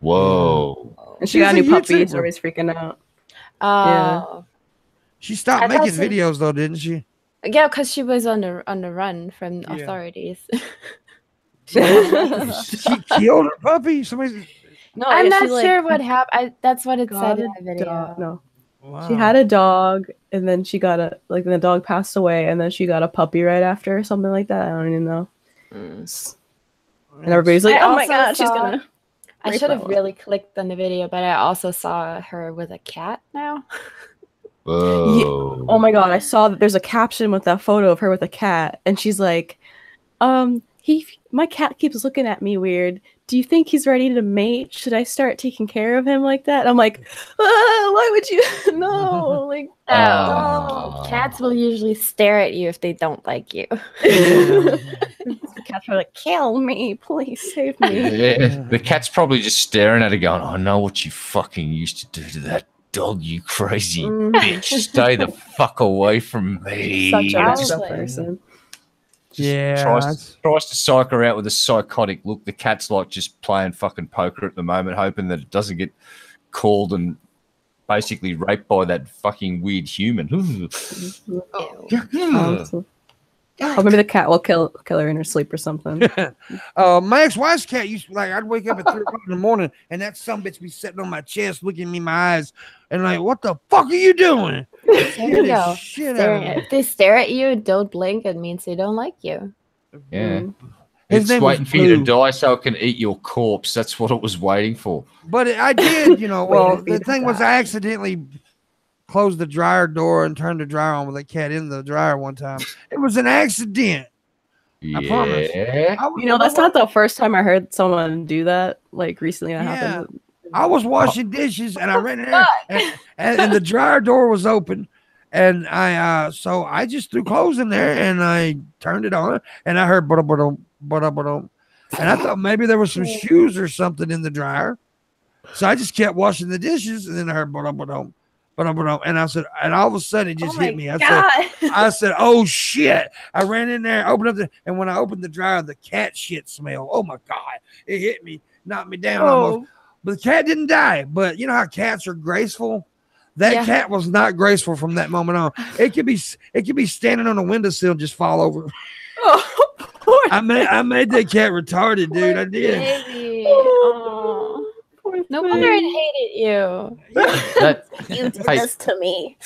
Whoa. And she got a new puppy. So everybody's freaking out. Yeah. She stopped making videos though, didn't she? Yeah, because she was on the run from authorities. She killed her puppy. No, I'm not sure what happened. That's what it said in the video. No. Wow. She had a dog, and then she got the dog passed away, and then she got a puppy right after, or something like that. I don't even know. And everybody's like, "Oh my god, she's gonna." I should have really clicked on the video, but I also saw her with a cat now. Whoa. Oh my god, I saw that there's a caption with that photo of her with a cat, and she's like, my cat keeps looking at me weird. Do you think he's ready to mate? Should I start taking care of him like that? I'm like, why would you? No, like, cats will usually stare at you if they don't like you. The cats are like, kill me, please save me. Yeah, the cat's probably just staring at her going, I know what you fucking used to do to that dog, you crazy bitch. Stay the fuck away from me. Such a messed up person. Tries to psych her out with a psychotic look. The cat's like just playing fucking poker at the moment, hoping that it doesn't get called and basically raped by that fucking weird human. Or maybe the cat will kill her in her sleep or something. My ex-wife's cat used to, like, I'd wake up at 3 o'clock in the morning and that sumbitch be sitting on my chest looking at me in my eyes and like, what the fuck are you doing? If they stare at you, don't blink. It means they don't like you. Yeah. It's waiting for you to die so it can eat your corpse. That's what it was waiting for. But I did, well, the thing was I accidentally closed the dryer door and turned the dryer on with a cat in the dryer one time. It was an accident. I promise. That's not the first time I heard someone do that. Like recently that happened. I was washing dishes and I ran in there and the dryer door was open And so I just threw clothes in there and I turned it on and I heard and I thought maybe there was some shoes or something in the dryer. So I just kept washing the dishes and then I heard and I said, and all of a sudden it just hit me. I said, oh shit. I ran in there, opened up and when I opened the dryer, the cat shit smell. Oh my God. It hit me, knocked me down almost. But the cat didn't die. But you know how cats are graceful? That cat was not graceful from that moment on. It could be standing on a windowsill and just fall over. Oh, poor I made that cat retarded, dude. I did. Baby. Oh. No wonder it hated you. You did this to me.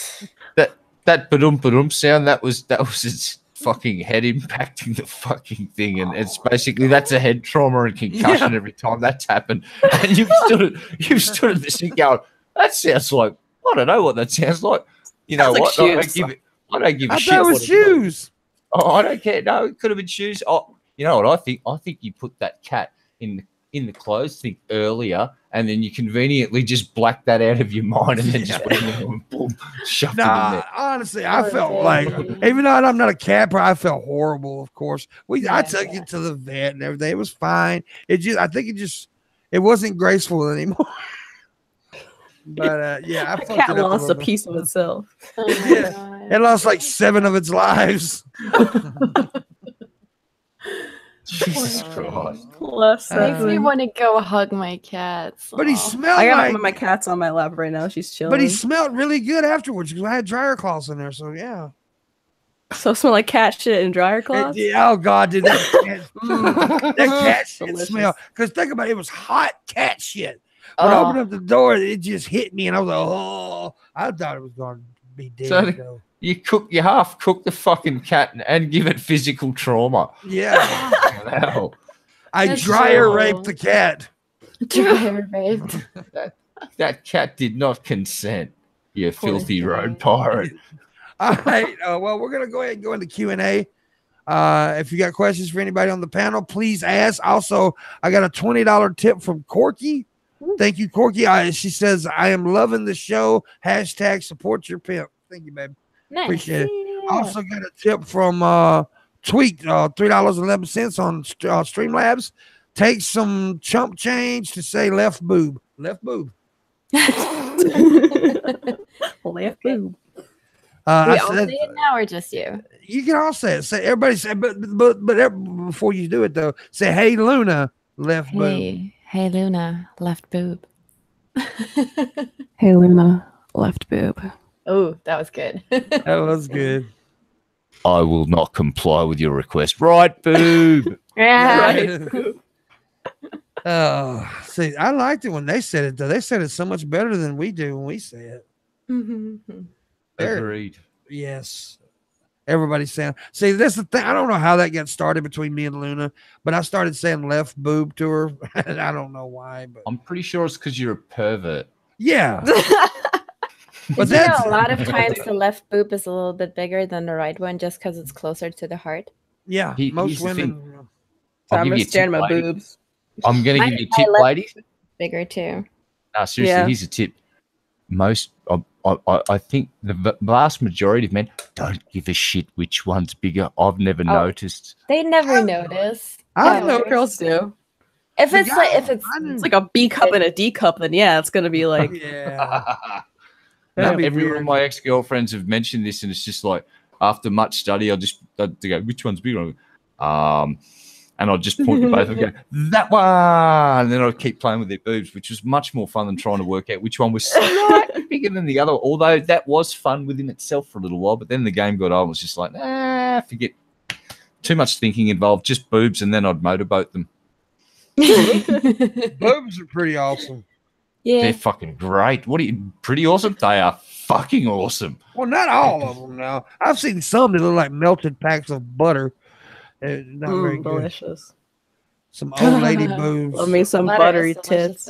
That ba-dum sound, that was its fucking head impacting the fucking thing, and it's basically that's a head trauma and concussion every time that's happened. And you've stood at this and going, that sounds like, I don't know what that sounds like. You know what? I don't give a shit. I thought it was shoes. Oh, I don't care. No, it could have been shoes. Oh, you know what I think? I think you put that cat in the clothes thing earlier, and then you conveniently just blacked that out of your mind, and then just went in and boom, shoved it in there. Honestly, I felt like, even though I'm not a cat person, I felt horrible. Of course, I took it to the vet and everything. It was fine. I think it wasn't graceful anymore. But I the cat lost a piece of itself. Oh my it lost like 7 of its lives. Jesus Christ! Makes me want to go hug my cats. But he smelled. I got my cat's on my lap right now. She's chilling. But he smelled really good afterwards because I had dryer cloths in there. So yeah. So it smelled like cat shit and dryer cloths. Oh God, dude, that cat shit smell. Because think about it, it was hot cat shit. When I opened up the door, it just hit me, and I was like, "Oh!" I thought it was going to be dead. So you half cook the fucking cat and give it physical trauma. Yeah. Wow. I dryer raped the cat. Dryer raped. That cat did not consent. You filthy road pirate. All right. Well, we're gonna go ahead and go into Q&A. If you got questions for anybody on the panel, please ask. Also, I got a $20 tip from Corky. Thank you, Corky. She says, I am loving the show. # support your pimp. Thank you, babe. Nice. Appreciate it. Also got a tip from Tweak, $3.11 on Streamlabs. Take some chump change to say left boob. Left boob. Left boob. We all say it now or just you? You can all say it. Say everybody say, but before you do it though, say, "Hey Luna, left boob." Hey Luna, left boob. Hey Luna, left boob. Oh, that was good. That was good. I will not comply with your request. Right boob. Right. Oh, see, I liked it when they said it though. They said it so much better than we do when we say it. Agreed. Yes. Everybody's saying, see, that's the thing. I don't know how that got started between me and Luna, but I started saying left boob to her. And I don't know why, but I'm pretty sure it's because you're a pervert. Yeah. But that's a lot of times the left boob is a little bit bigger than the right one just because it's closer to the heart. Yeah. Most women. So I'm just staring at my boobs. I'm going to give you a tip, ladies. Bigger too. No, seriously, here's a tip. I think the vast majority of men don't give a shit which one's bigger. I've never noticed. They never notice. I know girls do. If it's like a B cup and a D cup, then yeah, it's gonna be like every one of my ex-girlfriends have mentioned this, and it's just like after much study, they go, which one's bigger? And I'll just point to both and go, that one. And then I'll keep playing with their boobs, which was much more fun than trying to work out which one was slightly bigger than the other. Although that was fun within itself for a little while. But then the game got on. It was just like, forget. Too much thinking involved. Just boobs, and then I'd motorboat them. Boobs are pretty awesome. Yeah. They're fucking great. What are you, pretty awesome? They are fucking awesome. Well, not all of them now. I've seen some that look like melted packs of butter. Not very delicious. Good. Some old lady boobs. I mean, some buttery tits.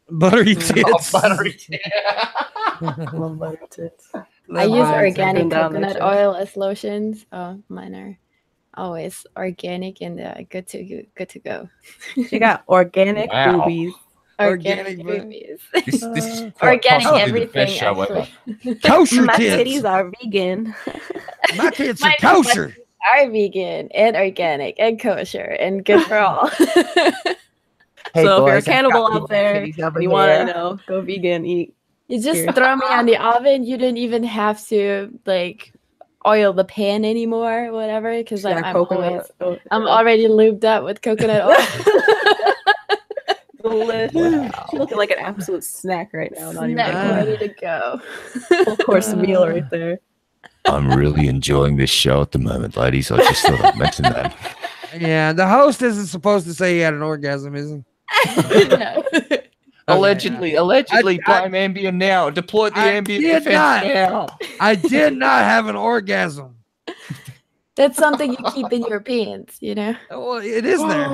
Buttery tits. Buttery tits. Love buttery tits. I use organic coconut oil as lotions. Oh, mine are always organic and good to go. You got organic boobies. Organic boobies. This is quite Organic possibly the best everything, show ever. actually. Kosher My tits. titties are vegan. My tits are My kosher. Are vegan and organic and kosher and good for all. So if Hey, you're a boys, I've cannibal got out there titties over and you want to, here. go vegan, eat. You just Here. throw me on the oven. You didn't even have to like oil the pan anymore, or whatever, because I'm coconut. I'm already lubed up with coconut oil. Delicious. She's looking like an absolute snack right now. Not even Snack kidding. ready to go. Full course meal right there. I'm really enjoying this show at the moment, ladies. I just thought I'd mention that. Yeah, the host isn't supposed to say he had an orgasm, is he? No. Allegedly, blame Ambien now. Deploy the Ambien defense now. I did not have an orgasm. That's something you keep in your pants, you know? Well, it is there.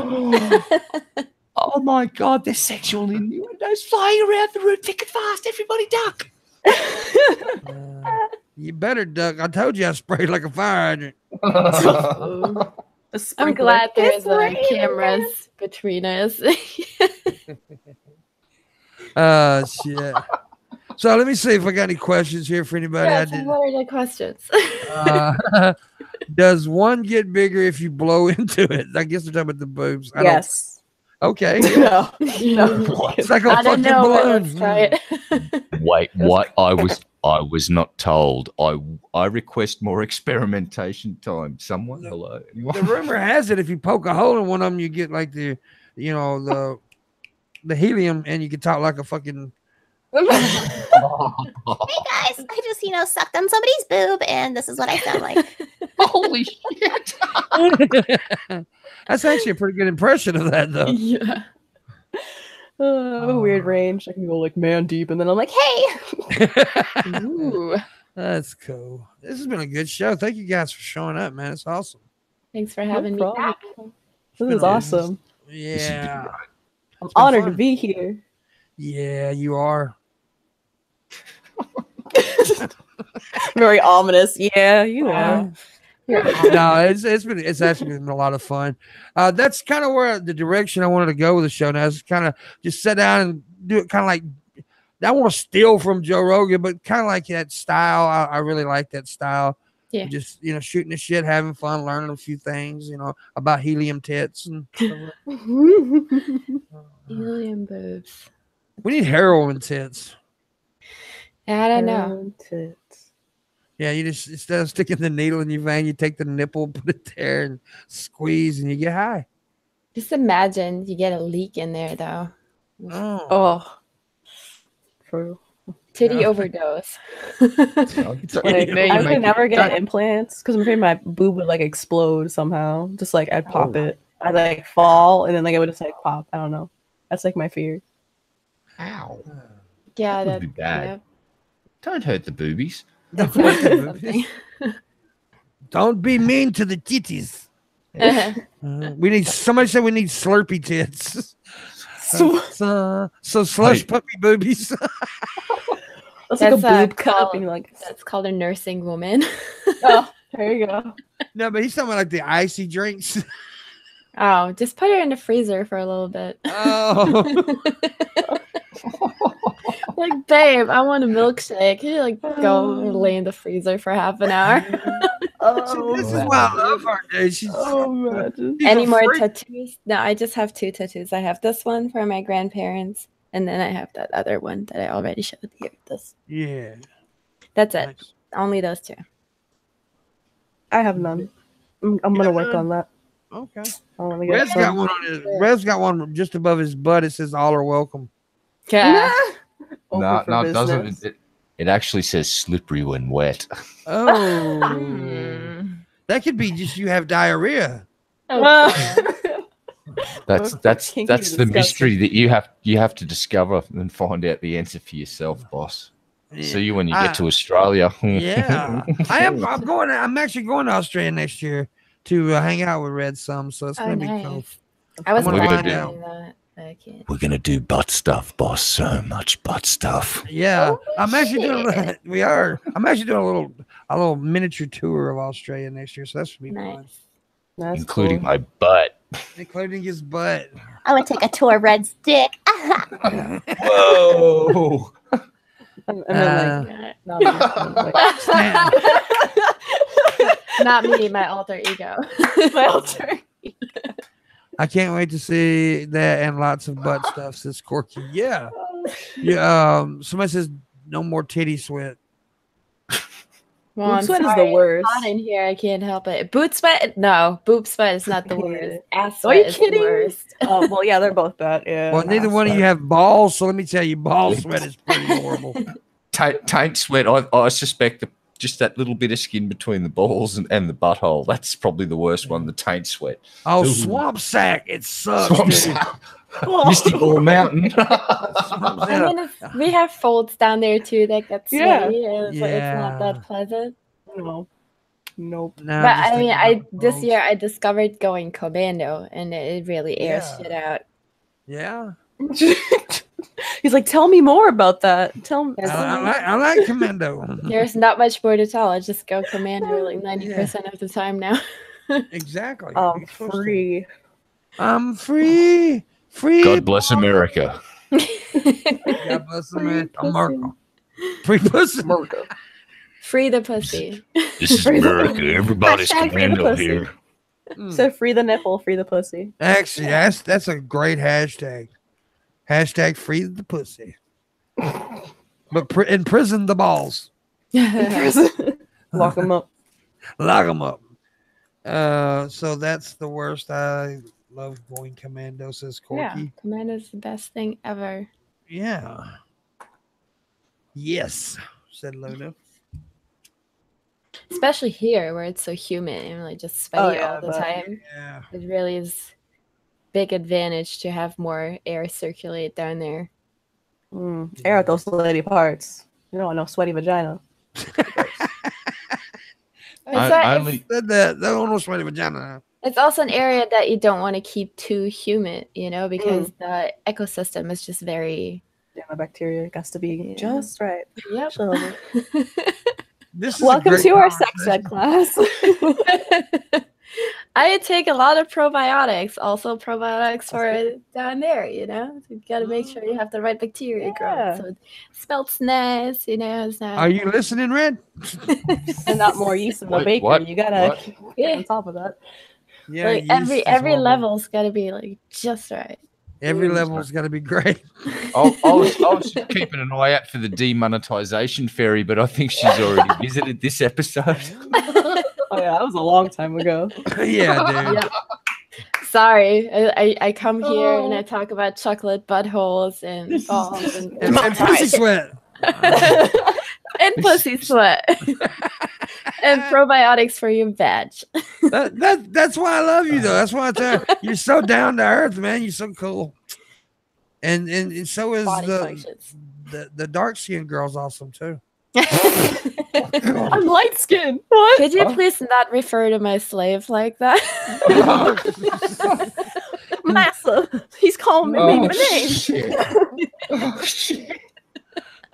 Oh my God, there's sexual innuendos flying around the room thick and fast. Everybody duck. You better duck. I told you I sprayed like a fire hydrant. I'm glad there's cameras between us. Shit. So let me see if I got any questions here for anybody. Yeah, what are the questions? Does one get bigger if you blow into it? I guess they're talking about the boobs. Yes. Okay. No. It's like a I don't fucking know. balloon. Let's try it. Wait, what? I was not told. I request more experimentation time. Someone, hello. The rumor has it if you poke a hole in one of them, you get like the helium, and you can talk like a fucking. Hey guys, I just sucked on somebody's boob, and this is what I sound like. Holy shit! That's actually a pretty good impression of that, though. Yeah. A weird range. I can go like man deep, and then I'm like, hey. Ooh. That's cool. This has been a good show. Thank you guys for showing up, man. It's awesome. Thanks for having me back. This is awesome. Yeah. I'm honored to be here. Yeah, you are. Very ominous. Yeah, you are. No, it's actually been a lot of fun. That's kind of where the direction I wanted to go with the show now. Is kind of just sit down and do it kind of like, I want to steal from Joe Rogan, but kind of like that style. I really like that style. Yeah. Just, shooting the shit, having fun, learning a few things, about helium tits and stuff like Helium boobs. We need heroin tits. I don't know. Tits. Yeah, you just, instead of sticking the needle in your vein, you take the nipple, put it there, and squeeze, and you get high. Just imagine you get a leak in there, though. Oh. True. Titty overdose. I could never get implants because I'm afraid my boob would explode somehow. Just I'd pop it. I'd fall, and then it would just pop. I don't know. That's my fear. Ow. Yeah, That would be bad. Yeah. Don't hurt the boobies. Don't be mean to the titties. Somebody said we need slurpy tits. So slush puppy boobies. That's a boob cup. That's called a nursing woman. Oh, there you go. No, but he's talking about the icy drinks. Oh, just put her in the freezer for a little bit. Oh. Babe, I want a milkshake. Can you go lay in the freezer for half an hour? This is why I love her, dude. She's Any more tattoos? No, I just have 2 tattoos. I have this one for my grandparents, and then I have that other one that I already showed you. Yeah. That's it. Nice. Only those 2. I have none. I'm gonna work on that. Okay. Red's got one just above his butt. It says "All are welcome." Yeah. No, it doesn't. It actually says "slippery when wet." Oh. That could be just you have diarrhea. That's the mystery that you have to discover and find out the answer for yourself, boss. Yeah. See you when you get to Australia. Yeah, I'm actually going to Australia next year to hang out with Red some, so it's gonna be cool. I was We're gonna do butt stuff, boss. So much butt stuff. Yeah, I'm actually doing. I'm actually doing a little miniature tour of Australia next year, so that should be fun. That's including cool. my butt. Including his butt. I would take a tour of Red's dick. Whoa! I mean, like, Stan, Not me, my alter ego. my alter. I can't wait to see that and lots of butt stuff, says Corky. Yeah. Yeah. Somebody says no more titty sweat. Well, Boob sweat is the worst. Hot in here, I can't help it. Boot sweat? No, boob sweat is not the worst. Ass Are you sweat is kidding? the worst. Oh well, yeah, they're both bad. Yeah. Well, neither one of you have balls, so let me tell you, ball sweat is pretty horrible. Taint sweat. I suspect just that little bit of skin between the balls and the butthole. That's probably the worst one. The taint sweat. Oh, Ooh. swamp sack. It sucks. Swamp dude. sack. Misty Ball Mountain. Swamp I mean, we have folds down there too that get Yeah. sweaty. It's Yeah. not that pleasant. No. Nope. No, But just I mean, thinking about this balls. year I discovered going commando, and it really airs Yeah. shit out. Yeah. He's like, tell me more about that. Tell me. I like commando. There's not much more to tell. I just go commando like 90% of the time now. Exactly. I'm You're supposed to. free. I'm free. Free. God bless America. God bless America. Free pussy. Free the pussy. This is America. Everybody's Hashtag free the commando pussy. here. So free the nipple, free the pussy. Actually, that's a great hashtag. Hashtag free the pussy. But imprison the balls. Lock them up. Lock them up. So that's the worst. I love going commando, says Yeah, Corky. commando's the best thing ever. Yeah. Yes, said Luna. Especially here where it's so humid and like just sweaty all the but- time. Yeah. It really is big advantage to have more air circulate down there. Air out those sweaty parts. You don't want no sweaty vagina. Said that almost sweaty vagina. It's also an area that you don't want to keep too humid, you know, because the ecosystem is just very. Yeah, my bacteria has to be just right. Yep. This is a Welcome great to our sex ed conversation. class. I take a lot of probiotics, also probiotics for down there, you know. So you got to make sure you have the right bacteria growth. So it smells nice, you know. It's not... Are you listening, Red? And not more yeast in the Wait, bakery. what? You gotta What? get on top of that. Yeah. like yeast is every horrible. level's got to be like just right. Every level's got to be great. I was keeping an eye out for the demonetization fairy, but I think she's already visited this episode. Oh yeah, that was a long time ago. Yeah, dude. Yep. Sorry, I come here and I talk about chocolate buttholes and balls and And pussy sweat. and pussy sweat and probiotics for your veg. That's why I love you, though. That's why I tell you, you're so down to earth, man. You're so cool. And so is Body functions. the dark skinned girl's awesome too. I'm light skinned. What? Could you please not refer to my slave like that? Massa. He's calling me my name. Shit. Oh, shit.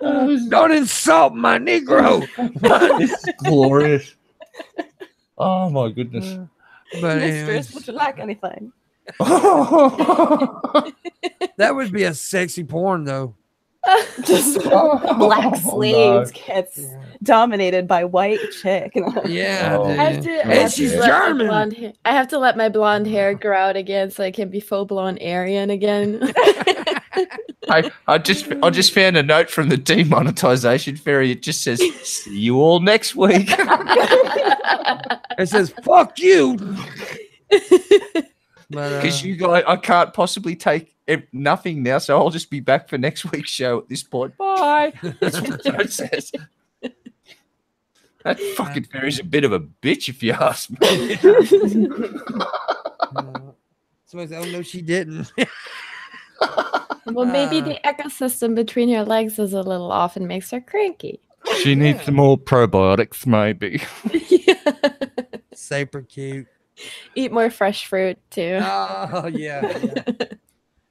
Don't insult my Negro. This is glorious. Oh my goodness. But Mistress, anyways, would you like anything? that would be a sexy porn, though. Just black slaves gets dominated by white chick. Yeah, Oh. dude. I have to, I And have to she's let my German. blonde hair- I have to let my blonde hair grow out again so I can be full blown Aryan again. I just found a note from the demonetization fairy. It just says, "See you all next week." It says "fuck you." Because you guys, I can't possibly take nothing now, so I'll just be back for next week's show at this point. Bye. That's what the note says. That fucking fairy's a bit of a bitch, if you ask me. Somebody said, "Oh no, she didn't." Well, maybe the ecosystem between her legs is a little off and makes her cranky. She needs some more probiotics, maybe. Super cute. Eat more fresh fruit too. Oh yeah.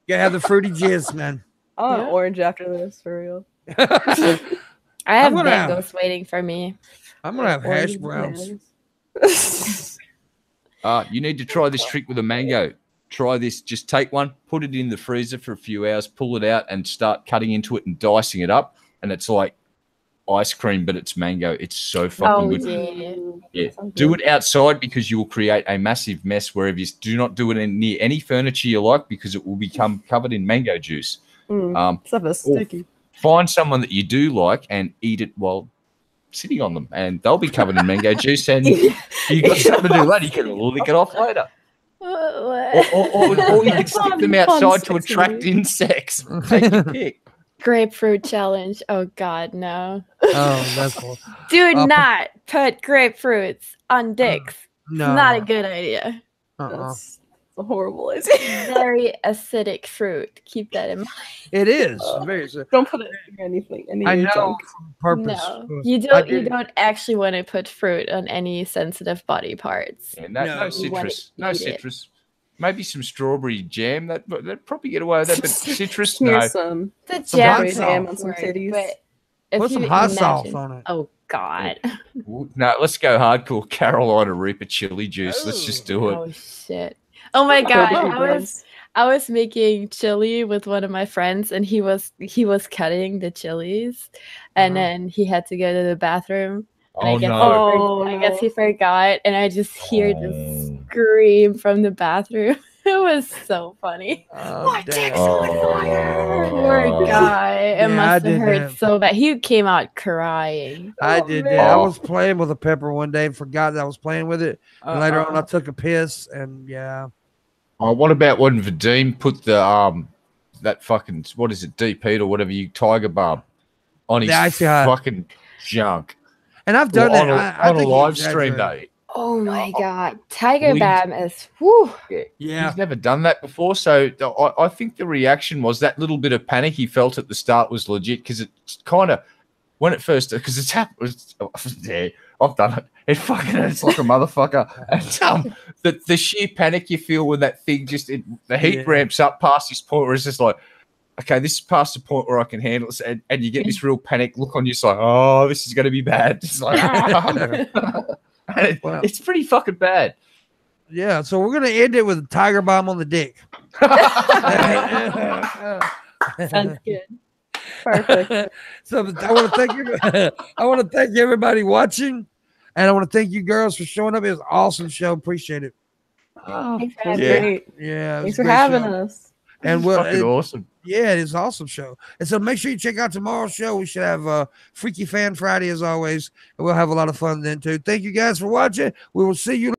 Gotta have the fruity jizz, man. I want Yeah. orange after this, for real. I have gonna have- mangoes waiting for me. I'm gonna have hash Orange browns. bananas. You need to try this trick with a mango. Try this. Just take one, put it in the freezer for a few hours, pull it out, and start cutting into it and dicing it up. And it's like ice cream, but it's mango. It's so fucking good. Yeah. Do it outside because you will create a massive mess wherever you do not do it near any furniture you like because it will become covered in mango juice. Sticky. Find someone that you do like and eat it while sitting on them, and they'll be covered in mango juice. And you got something to do later. You can lick it off later. Or you can stick them outside to attract insects. Take your pick. Grapefruit challenge. Oh God, no. Oh, that's cool. Do not put grapefruits on dicks. No. It's not a good idea. That's a horrible idea. Very acidic fruit. Keep that in mind. It is very. Don't put it in anything. I know purpose. No, you don't. You don't actually want to put fruit on any sensitive body parts. Yeah, no citrus. No citrus. Maybe some strawberry jam. That'd probably get away with that. But citrus, no. Some jam on some titties. Put some hot sauce on it. Oh God. No, let's go hardcore Carolina Reaper chili juice. Let's just do it. Oh shit. Oh my God. I was making chili with one of my friends, and he was cutting the chilies, and then he had to go to the bathroom. And I guess he forgot, and I just hear this scream from the bathroom. It was so funny. Oh, damn. Poor guy. It must have hurt so bad. He came out crying. I did that. I was playing with a pepper one day and forgot that I was playing with it. And later on, I took a piss, and yeah. Oh, what about when Vadim put the that fucking what is it, deep heat or whatever tiger balm on his fucking junk? And I've done that on a live stream though. Oh my God, tiger balm is whew. Yeah, he's never done that before, so I think the reaction was that little bit of panic he felt at the start was legit because it's kind of when it first because it's happened. Yeah, I've done it. It fucking hurts like a motherfucker. And the sheer panic you feel when that thing the heat ramps up past this point where it's just like, okay, this is past the point where I can handle this, and you get this real panic look on you. It's like, oh, this is going to be bad. It's like, it's pretty fucking bad. Yeah, so we're going to end it with a tiger bomb on the dick. Sounds good. Perfect. So I want to thank everybody watching, and I want to thank you girls for showing up. It was an awesome show. Appreciate it. Oh, great. Yeah. Thanks for having us. And awesome. Yeah, it is an awesome show. And so make sure you check out tomorrow's show. We should have Freaky Fan Friday as always, and we'll have a lot of fun then too. Thank you guys for watching. We will see you.